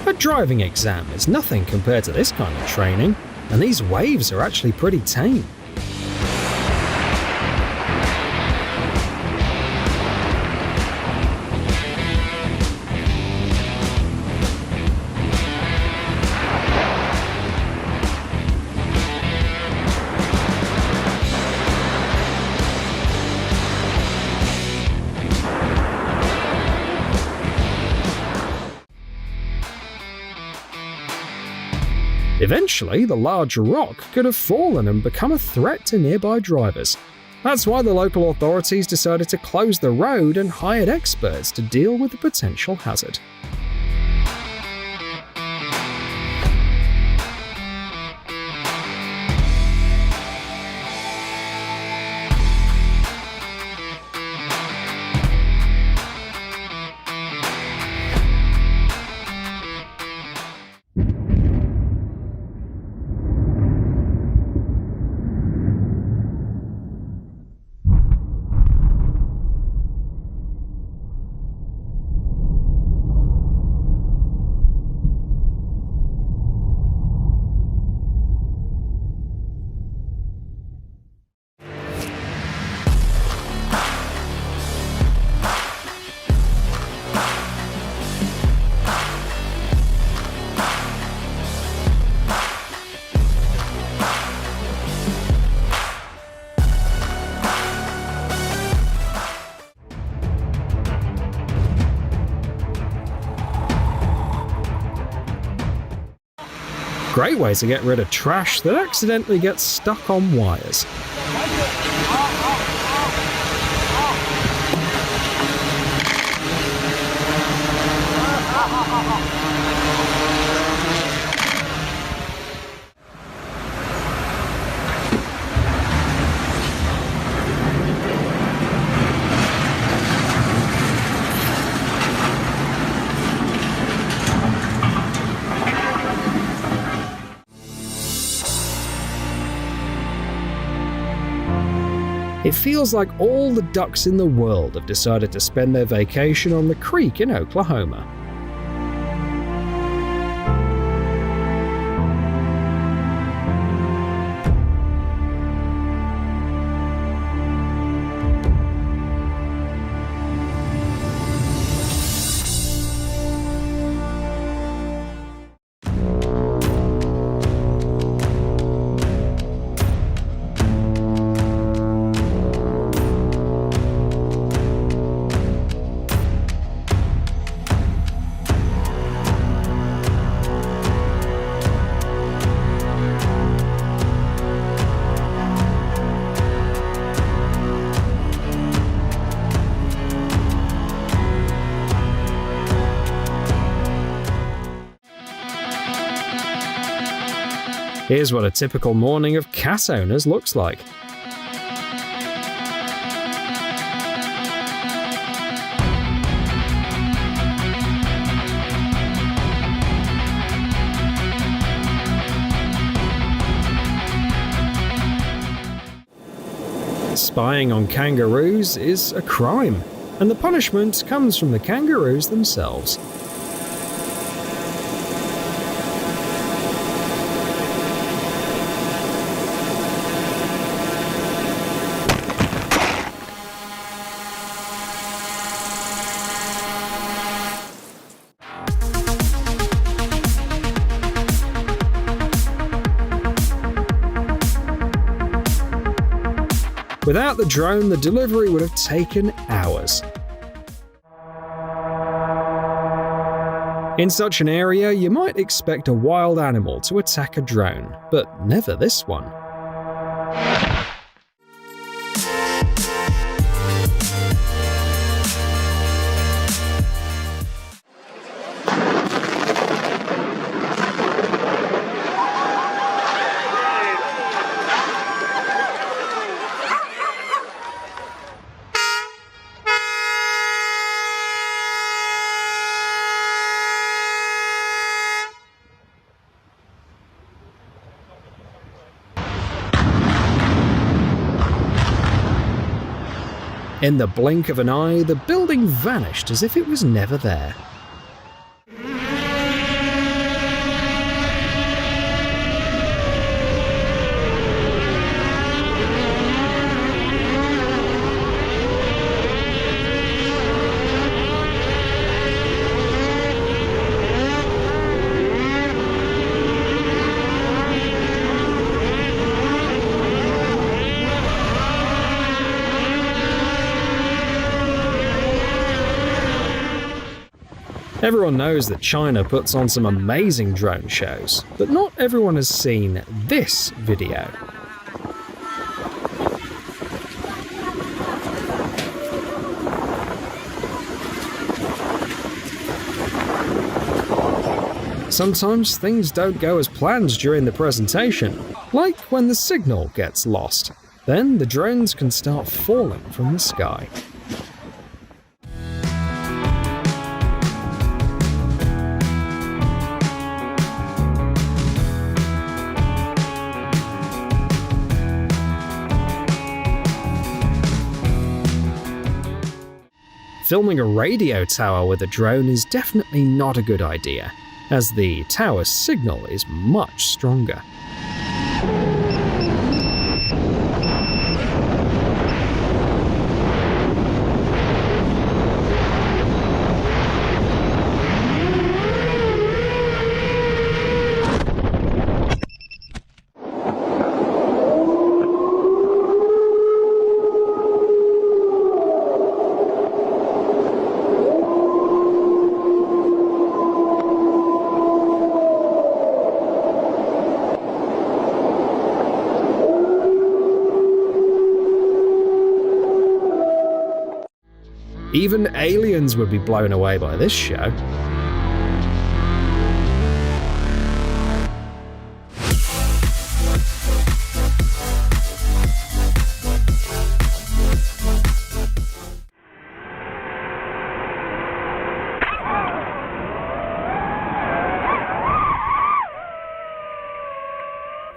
A driving exam is nothing compared to this kind of training, and these waves are actually pretty tame. Eventually, the large rock could have fallen and become a threat to nearby drivers. That's why the local authorities decided to close the road and hired experts to deal with the potential hazard. Great way to get rid of trash that accidentally gets stuck on wires. It feels like all the ducks in the world have decided to spend their vacation on the creek in Oklahoma. Here's what a typical morning of cat owners looks like. Spying on kangaroos is a crime, and the punishment comes from the kangaroos themselves. Without the drone, the delivery would have taken hours. In such an area, you might expect a wild animal to attack a drone, but never this one. In the blink of an eye, the building vanished as if it was never there. Everyone knows that China puts on some amazing drone shows, but not everyone has seen this video. Sometimes things don't go as planned during the presentation, like when the signal gets lost. Then the drones can start falling from the sky. Filming a radio tower with a drone is definitely not a good idea, as the tower's signal is much stronger. Even aliens would be blown away by this show.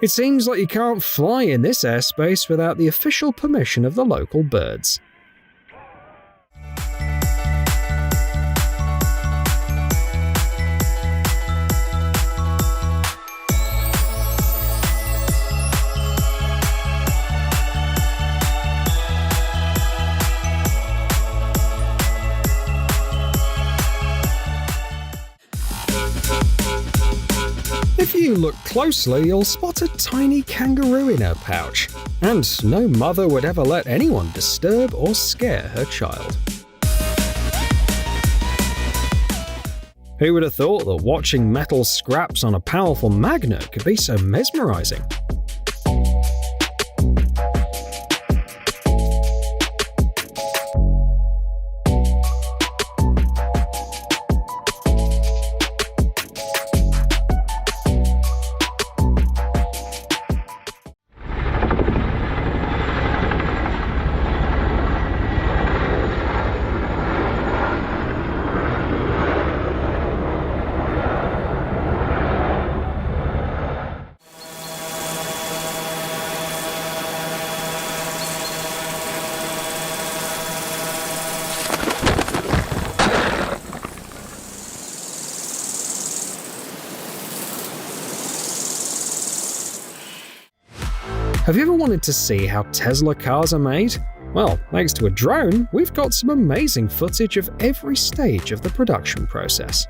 It seems like you can't fly in this airspace without the official permission of the local birds. If you look closely, you'll spot a tiny kangaroo in her pouch, and no mother would ever let anyone disturb or scare her child. Who would have thought that watching metal scraps on a powerful magnet could be so mesmerizing? Have you ever wanted to see how Tesla cars are made? Well, thanks to a drone, we've got some amazing footage of every stage of the production process.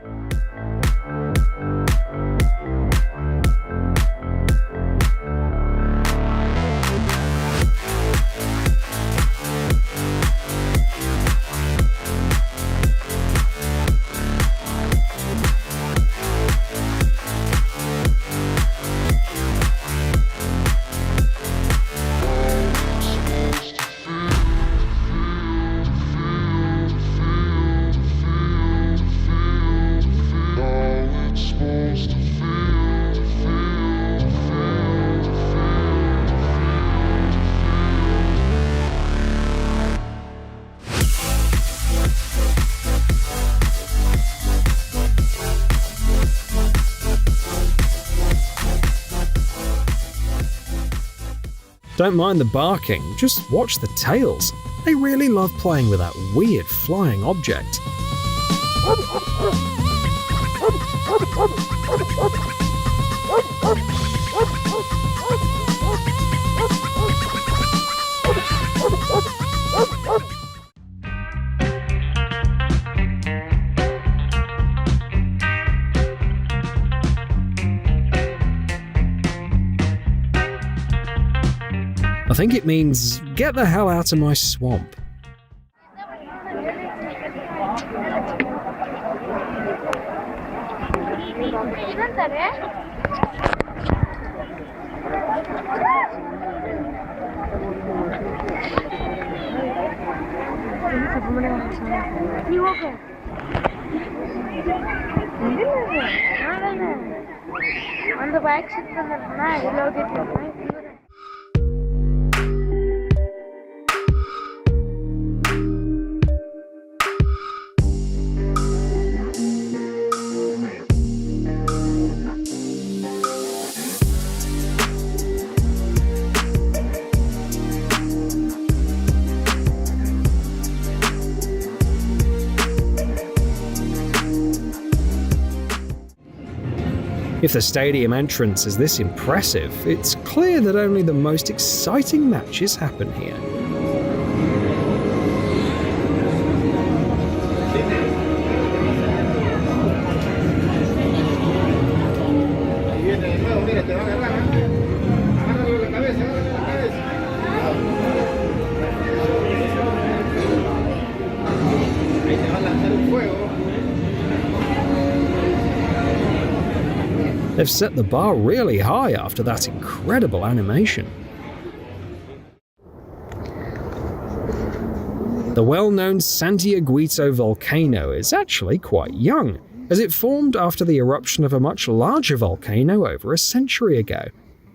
Don't mind the barking, just watch the tails. They really love playing with that weird flying object. I think it means, get the hell out of my swamp. On the back seat, If the stadium entrance is this impressive, it's clear that only the most exciting matches happen here. They've set the bar really high after that incredible animation. The well-known Santiaguito volcano is actually quite young, as it formed after the eruption of a much larger volcano over a century ago.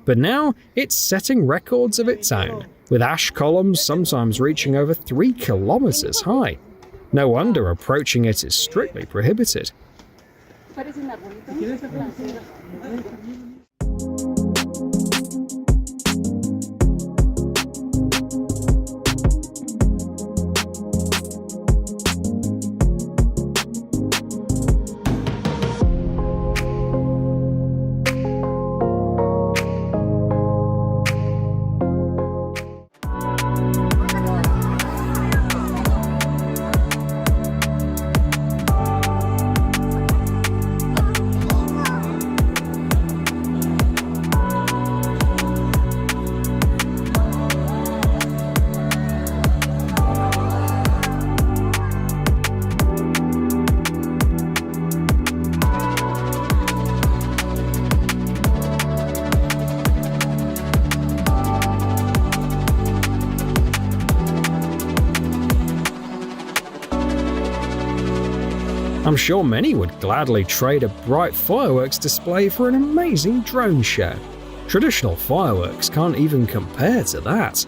But now it's setting records of its own, with ash columns sometimes reaching over 3 kilometers high. No wonder approaching it is strictly prohibited. I'm sure many would gladly trade a bright fireworks display for an amazing drone show. Traditional fireworks can't even compare to that.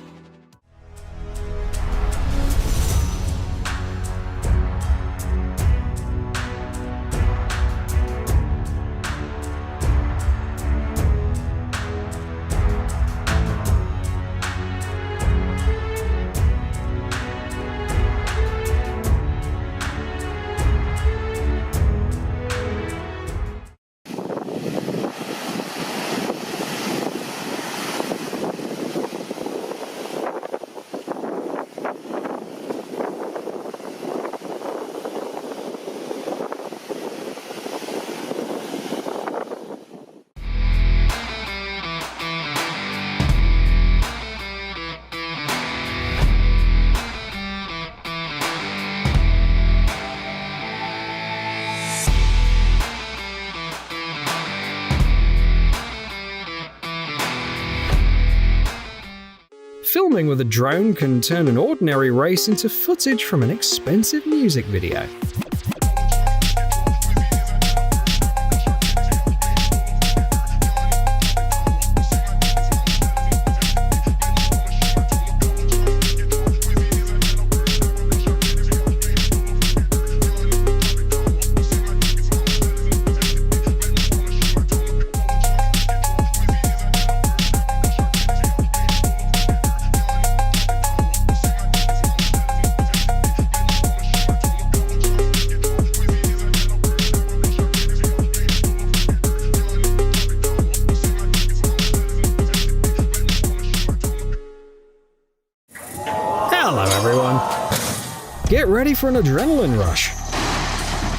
Filming with a drone can turn an ordinary race into footage from an expensive music video. Hello everyone! Get ready for an adrenaline rush.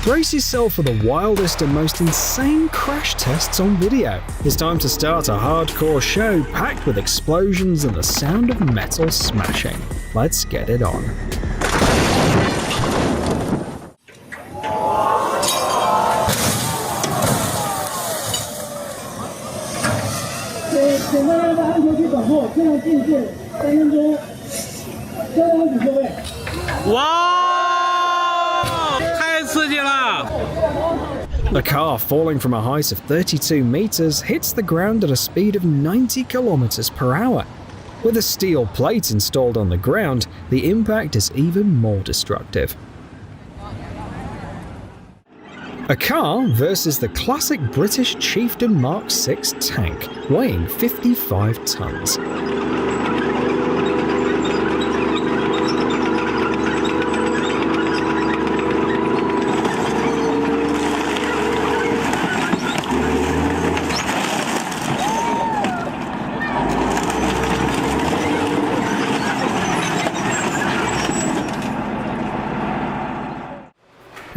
Brace yourself for the wildest and most insane crash tests on video. It's time to start a hardcore show packed with explosions and the sound of metal smashing. Let's get it on. A car falling from a height of 32 meters hits the ground at a speed of 90 kilometers per hour. With a steel plate installed on the ground, the impact is even more destructive. A car versus the classic British Chieftain Mark VI tank, weighing 55 tons.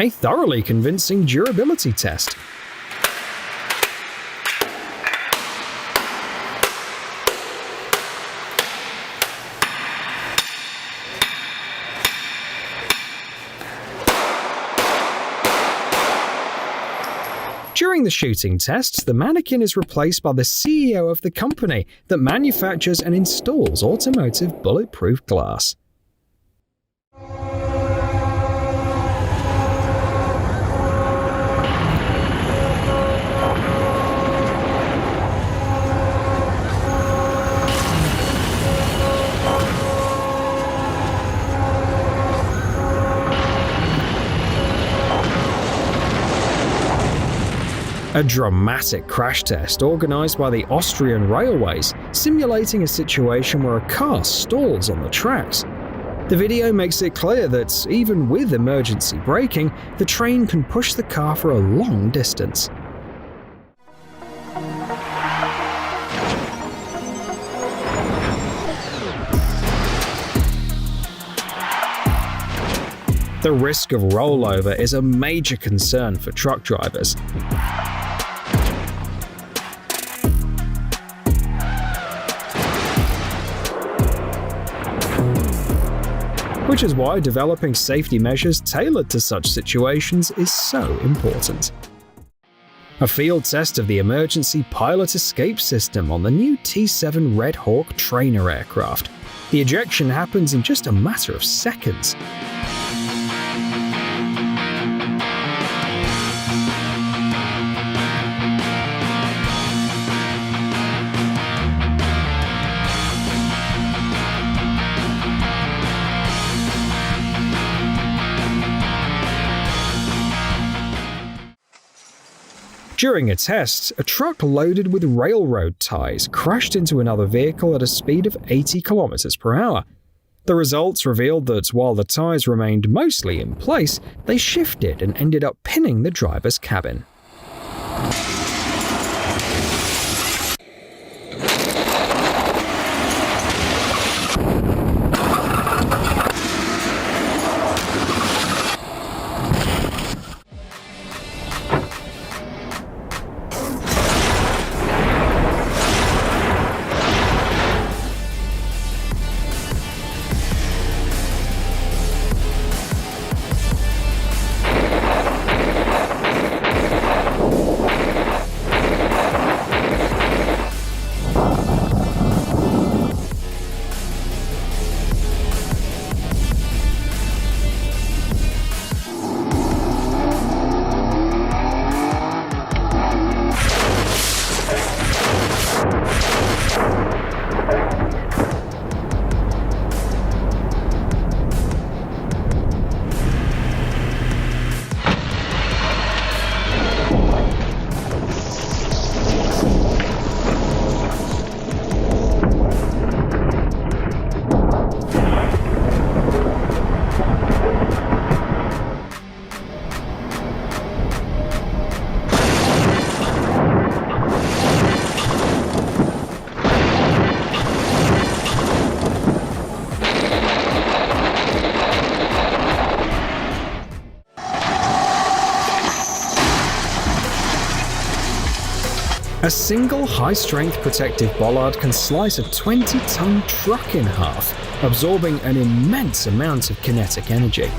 A thoroughly convincing durability test. During the shooting tests, the mannequin is replaced by the CEO of the company that manufactures and installs automotive bulletproof glass. A dramatic crash test organised by the Austrian Railways, simulating a situation where a car stalls on the tracks. The video makes it clear that, even with emergency braking, the train can push the car for a long distance. The risk of rollover is a major concern for truck drivers. Which is why developing safety measures tailored to such situations is so important. A field test of the emergency pilot escape system on the new T-7 Red Hawk trainer aircraft. The ejection happens in just a matter of seconds. During a test, a truck loaded with railroad ties crashed into another vehicle at a speed of 80 kilometers per hour. The results revealed that while the ties remained mostly in place, they shifted and ended up pinning the driver's cabin. A single high-strength protective bollard can slice a 20-ton truck in half, absorbing an immense amount of kinetic energy.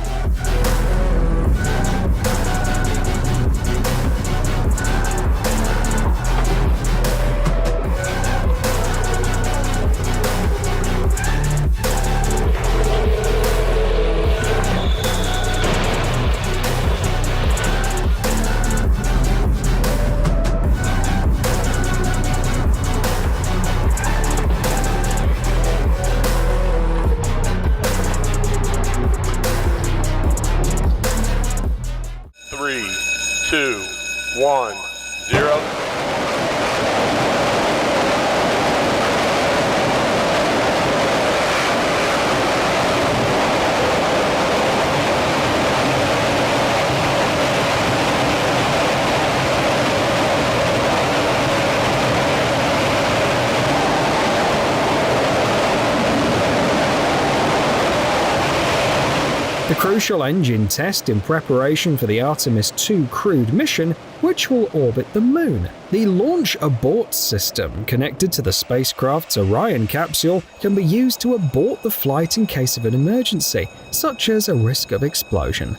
The crucial engine test in preparation for the Artemis II crewed mission, which will orbit the Moon. The Launch Abort system connected to the spacecraft's Orion capsule can be used to abort the flight in case of an emergency, such as a risk of explosion.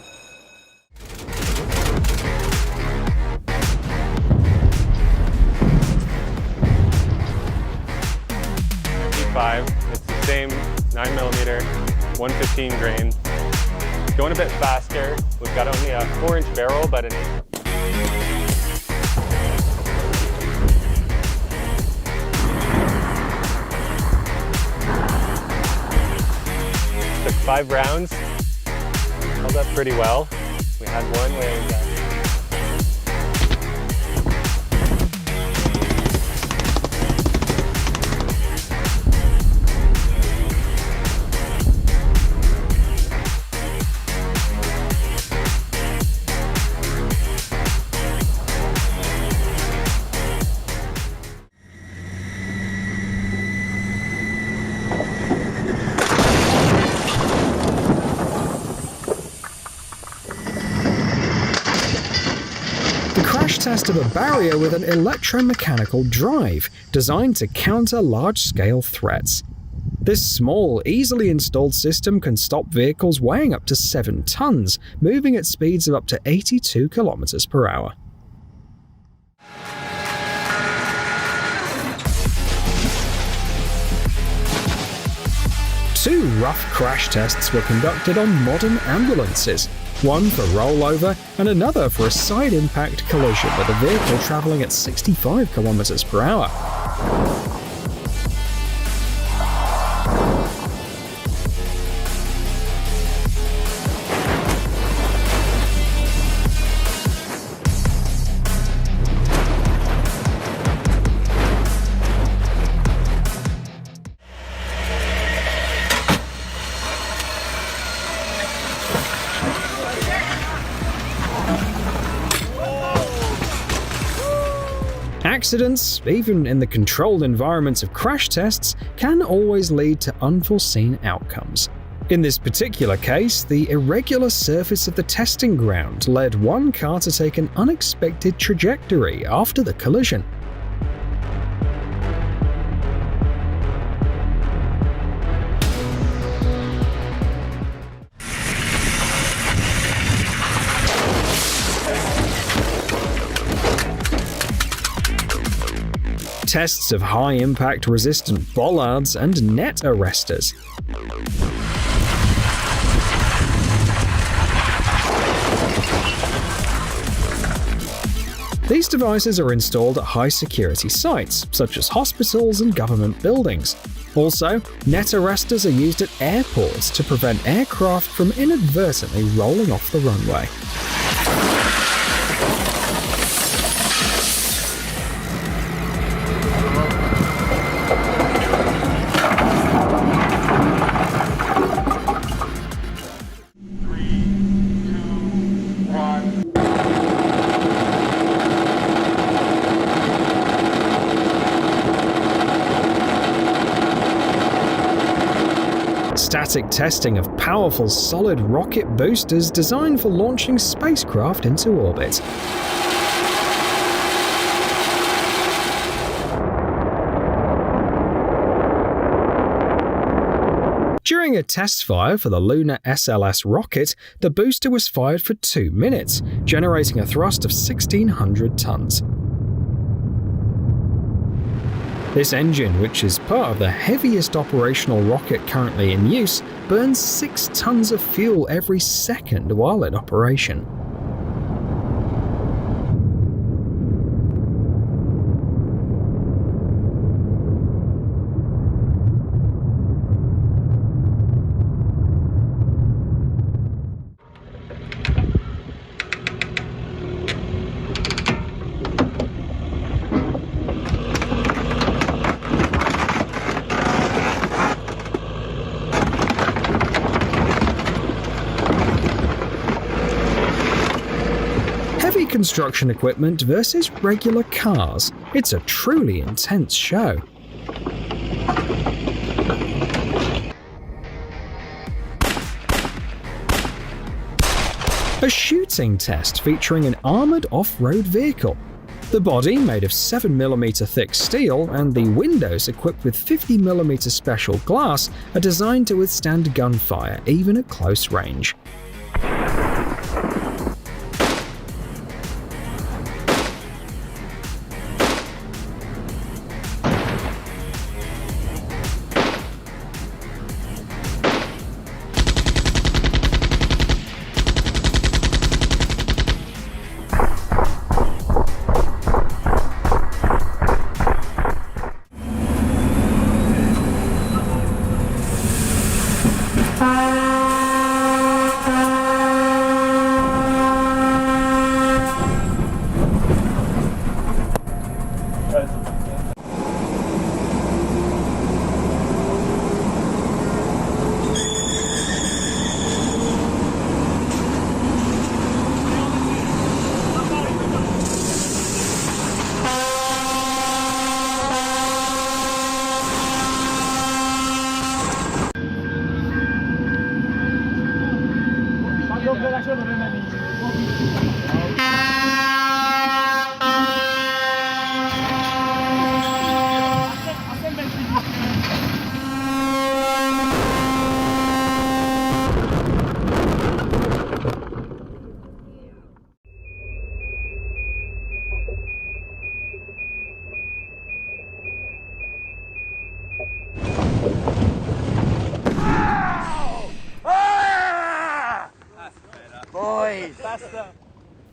It's the same 9mm, 115 grain. Going a bit faster. We've got only a 4-inch barrel, but an 8. Took 5 rounds. Held up pretty well. We had one where we got tested a barrier with an electromechanical drive designed to counter large-scale threats. This small, easily installed system can stop vehicles weighing up to 7 tons, moving at speeds of up to 82 kilometers per hour. Two rough crash tests were conducted on modern ambulances, one for rollover and another for a side impact collision with a vehicle traveling at 65 kilometers per hour. Accidents, even in the controlled environments of crash tests, can always lead to unforeseen outcomes. In this particular case, the irregular surface of the testing ground led one car to take an unexpected trajectory after the collision. Tests of high-impact resistant bollards and net arresters. These devices are installed at high-security sites, such as hospitals and government buildings. Also, net arresters are used at airports to prevent aircraft from inadvertently rolling off the runway. Static testing of powerful solid rocket boosters designed for launching spacecraft into orbit. During a test fire for the lunar SLS rocket, the booster was fired for 2 minutes, generating a thrust of 1,600 tons. This engine, which is part of the heaviest operational rocket currently in use, burns 6 tons of fuel every second while in operation. Construction equipment versus regular cars. It's a truly intense show. A shooting test featuring an armored off-road vehicle. The body, made of 7mm thick steel, and the windows equipped with 50mm special glass, are designed to withstand gunfire even at close range.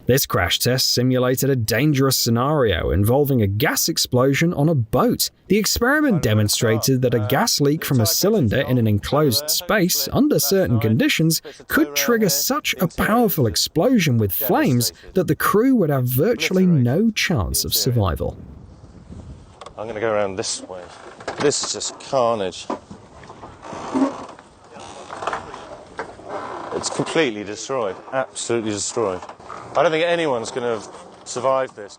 This crash test simulated a dangerous scenario involving a gas explosion on a boat. The experiment demonstrated that a gas leak from a cylinder in an enclosed space, under certain conditions, could trigger such a powerful explosion with flames that the crew would have virtually no chance of survival. I'm going to go around this way. This is just carnage. It's completely destroyed, absolutely destroyed. I don't think anyone's going to survive this.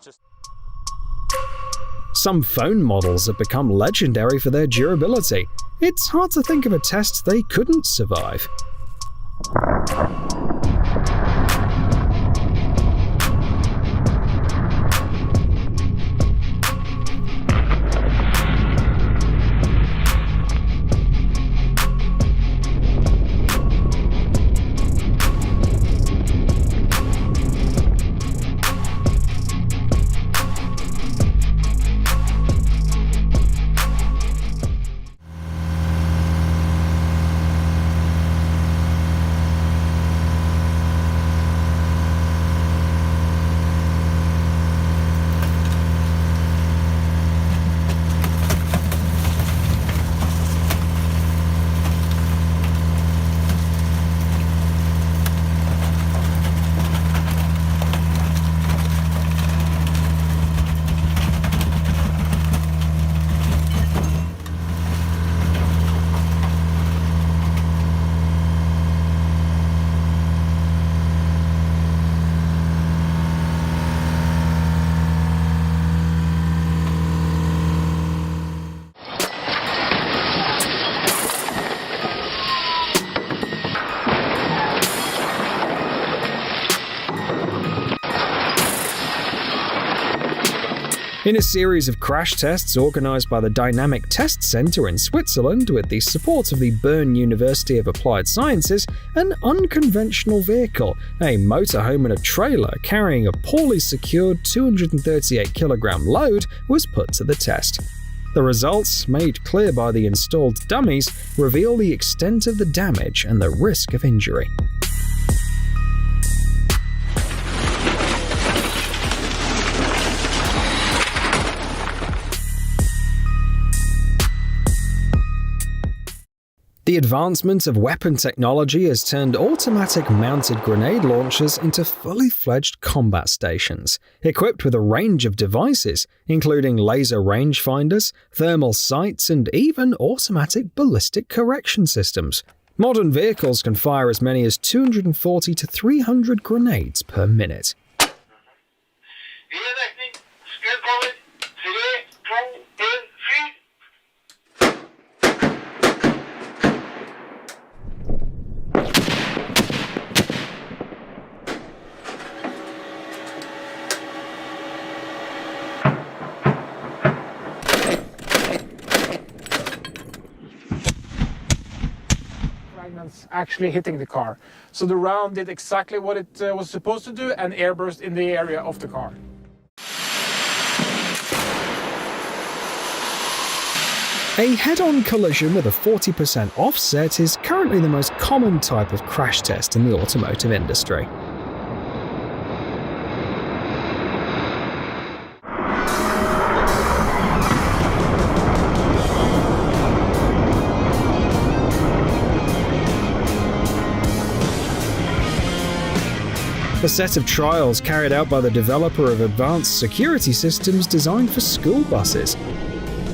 Some phone models have become legendary for their durability. It's hard to think of a test they couldn't survive. In a series of crash tests organised by the Dynamic Test Centre in Switzerland with the support of the Bern University of Applied Sciences, an unconventional vehicle, a motorhome and a trailer carrying a poorly secured 238-kilogram load, was put to the test. The results, made clear by the installed dummies, reveal the extent of the damage and the risk of injury. The advancement of weapon technology has turned automatic mounted grenade launchers into fully fledged combat stations, equipped with a range of devices, including laser rangefinders, thermal sights, and even automatic ballistic correction systems. Modern vehicles can fire as many as 240 to 300 grenades per minute. Actually hitting the car. So the round did exactly what it was supposed to do and airburst in the area of the car. A head-on collision with a 40% offset is currently the most common type of crash test in the automotive industry. A set of trials carried out by the developer of advanced security systems designed for school buses.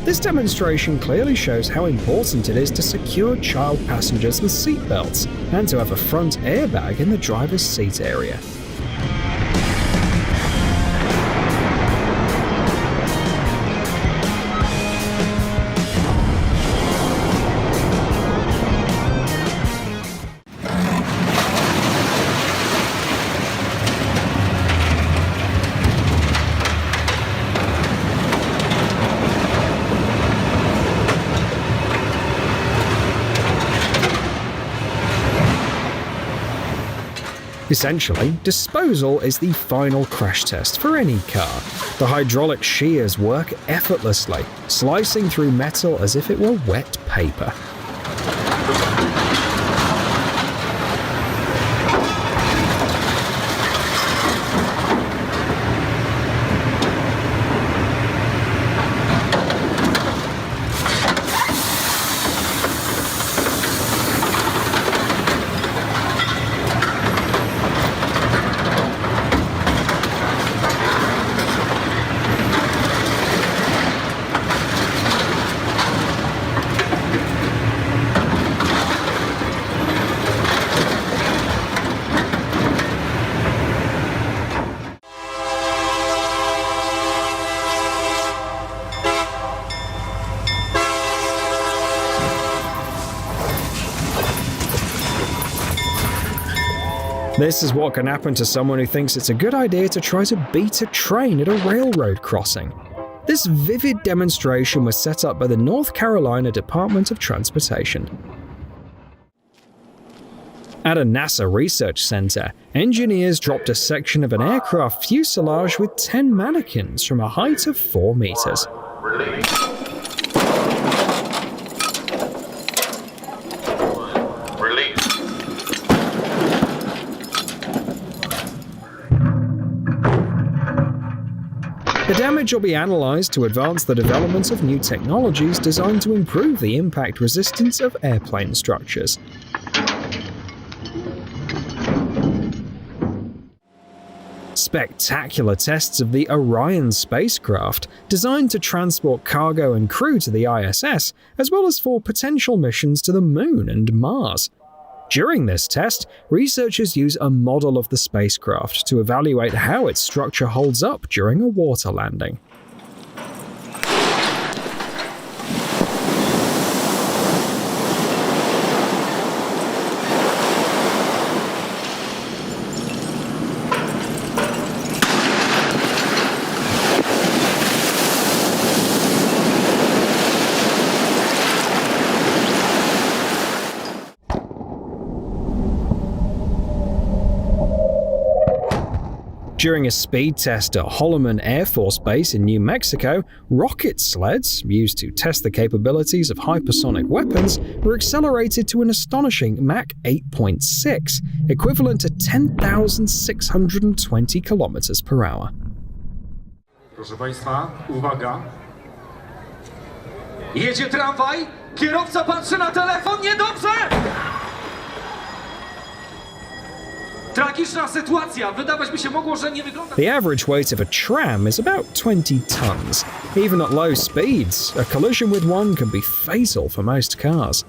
This demonstration clearly shows how important it is to secure child passengers with seatbelts and to have a front airbag in the driver's seat area. Essentially, disposal is the final crash test for any car. The hydraulic shears work effortlessly, slicing through metal as if it were wet paper. This is what can happen to someone who thinks it's a good idea to try to beat a train at a railroad crossing. This vivid demonstration was set up by the North Carolina Department of Transportation. At a NASA research center, engineers dropped a section of an aircraft fuselage with 10 mannequins from a height of 4 meters. The damage will be analyzed to advance the development of new technologies designed to improve the impact resistance of airplane structures. Spectacular tests of the Orion spacecraft, designed to transport cargo and crew to the ISS, as well as for potential missions to the Moon and Mars. During this test, researchers use a model of the spacecraft to evaluate how its structure holds up during a water landing. During a speed test at Holloman Air Force Base in New Mexico, rocket sleds, used to test the capabilities of hypersonic weapons, were accelerated to an astonishing Mach 8.6, equivalent to 10,620 km per hour. Proszę Państwa, uwaga. Jedzie tramwaj, kierowca patrzy na telefon, niedobrze! The average weight of a tram is about 20 tons. Even at low speeds, a collision with one can be fatal for most cars.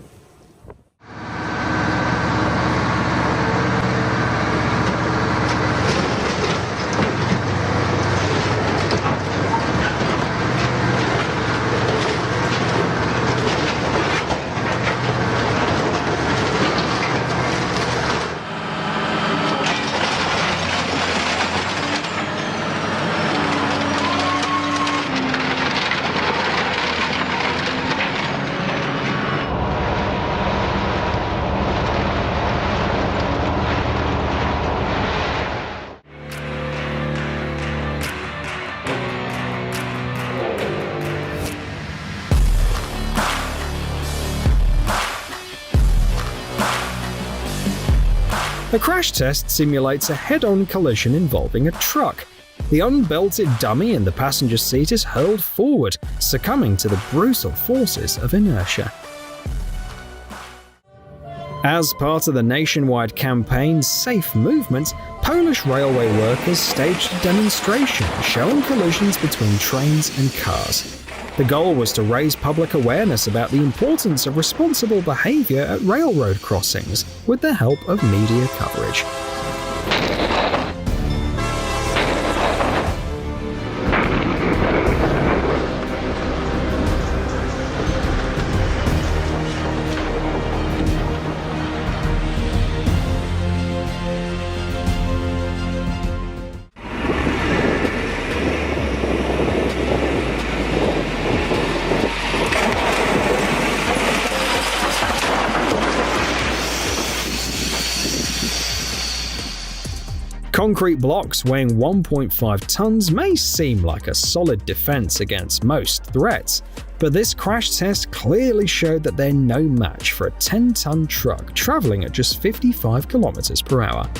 A crash test simulates a head-on collision involving a truck. The unbelted dummy in the passenger seat is hurled forward, succumbing to the brutal forces of inertia. As part of the nationwide campaign Safe Movement, Polish railway workers staged a demonstration showing collisions between trains and cars. The goal was to raise public awareness about the importance of responsible behavior at railroad crossings with the help of media coverage. Concrete blocks weighing 1.5 tons may seem like a solid defense against most threats, but this crash test clearly showed that they're no match for a 10-ton truck traveling at just 55 km per hour.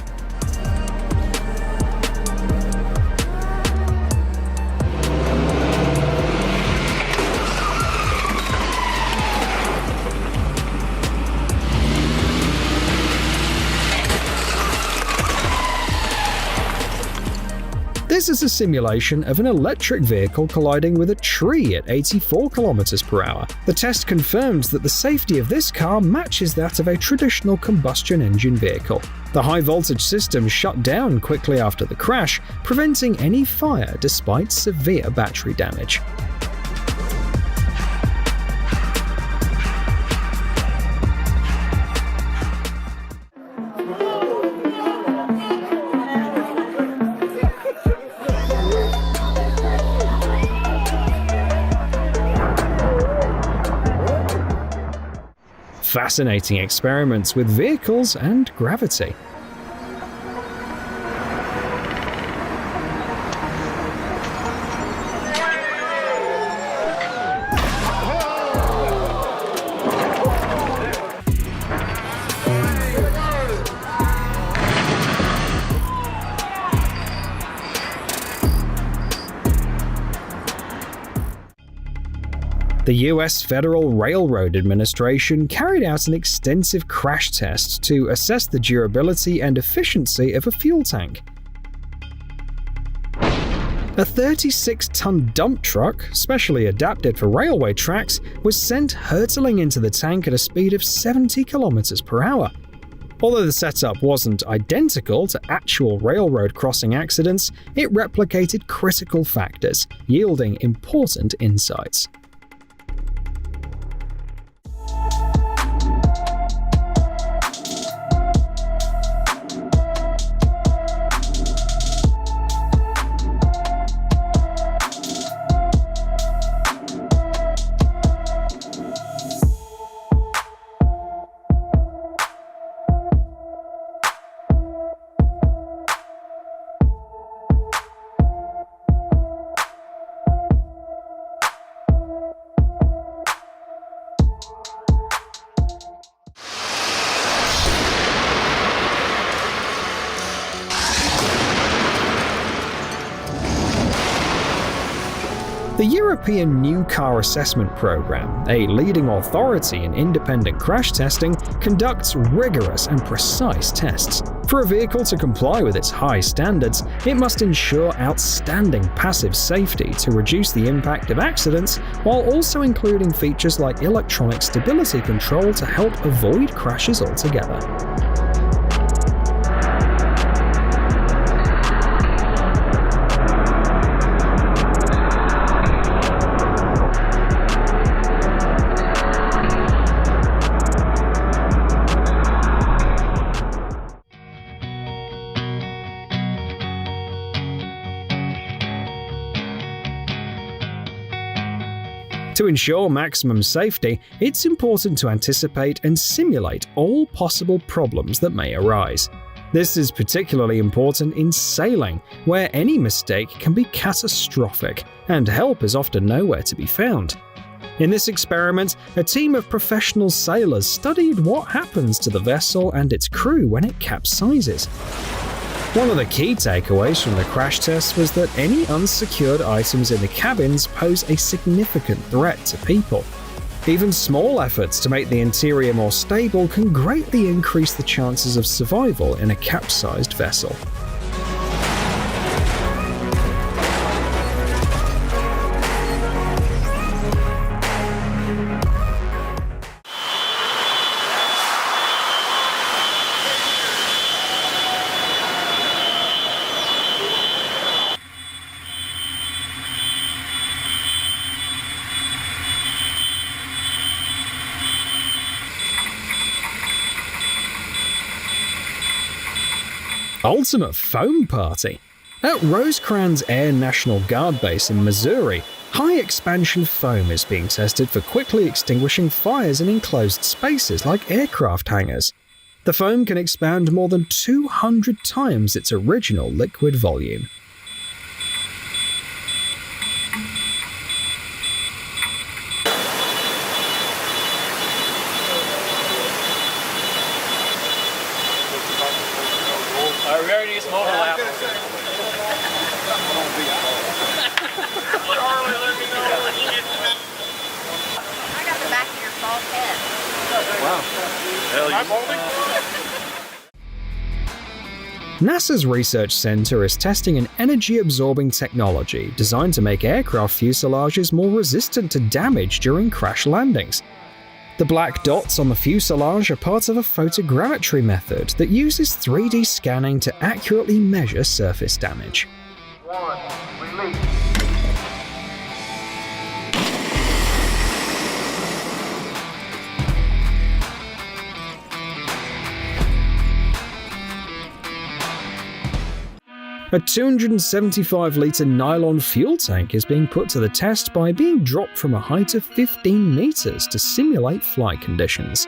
This is a simulation of an electric vehicle colliding with a tree at 84 km per hour. The test confirms that the safety of this car matches that of a traditional combustion engine vehicle. The high-voltage system shut down quickly after the crash, preventing any fire despite severe battery damage. fascinating experiments with vehicles and gravity. The US Federal Railroad Administration carried out an extensive crash test to assess the durability and efficiency of a fuel tank. A 36-ton dump truck, specially adapted for railway tracks, was sent hurtling into the tank at a speed of 70 kilometers per hour. Although the setup wasn't identical to actual railroad crossing accidents, it replicated critical factors, yielding important insights. The European New Car Assessment Programme, a leading authority in independent crash testing, conducts rigorous and precise tests. For a vehicle to comply with its high standards, it must ensure outstanding passive safety to reduce the impact of accidents, while also including features like electronic stability control to help avoid crashes altogether. To ensure maximum safety, it's important to anticipate and simulate all possible problems that may arise. This is particularly important in sailing, where any mistake can be catastrophic, and help is often nowhere to be found. In this experiment, a team of professional sailors studied what happens to the vessel and its crew when it capsizes. One of the key takeaways from the crash test was that any unsecured items in the cabins pose a significant threat to people. Even small efforts to make the interior more stable can greatly increase the chances of survival in a capsized vessel. Ultimate foam party. At Rosecrans Air National Guard Base in Missouri, high-expansion foam is being tested for quickly extinguishing fires in enclosed spaces like aircraft hangars. The foam can expand more than 200 times its original liquid volume. We already need some overlap. I got the back of your bald head. Wow. Hell yeah. NASA's Research Center is testing an energy-absorbing technology designed to make aircraft fuselages more resistant to damage during crash landings. The black dots on the fuselage are part of a photogrammetry method that uses 3D scanning to accurately measure surface damage. Release. A 275-litre nylon fuel tank is being put to the test by being dropped from a height of 15 meters to simulate flight conditions.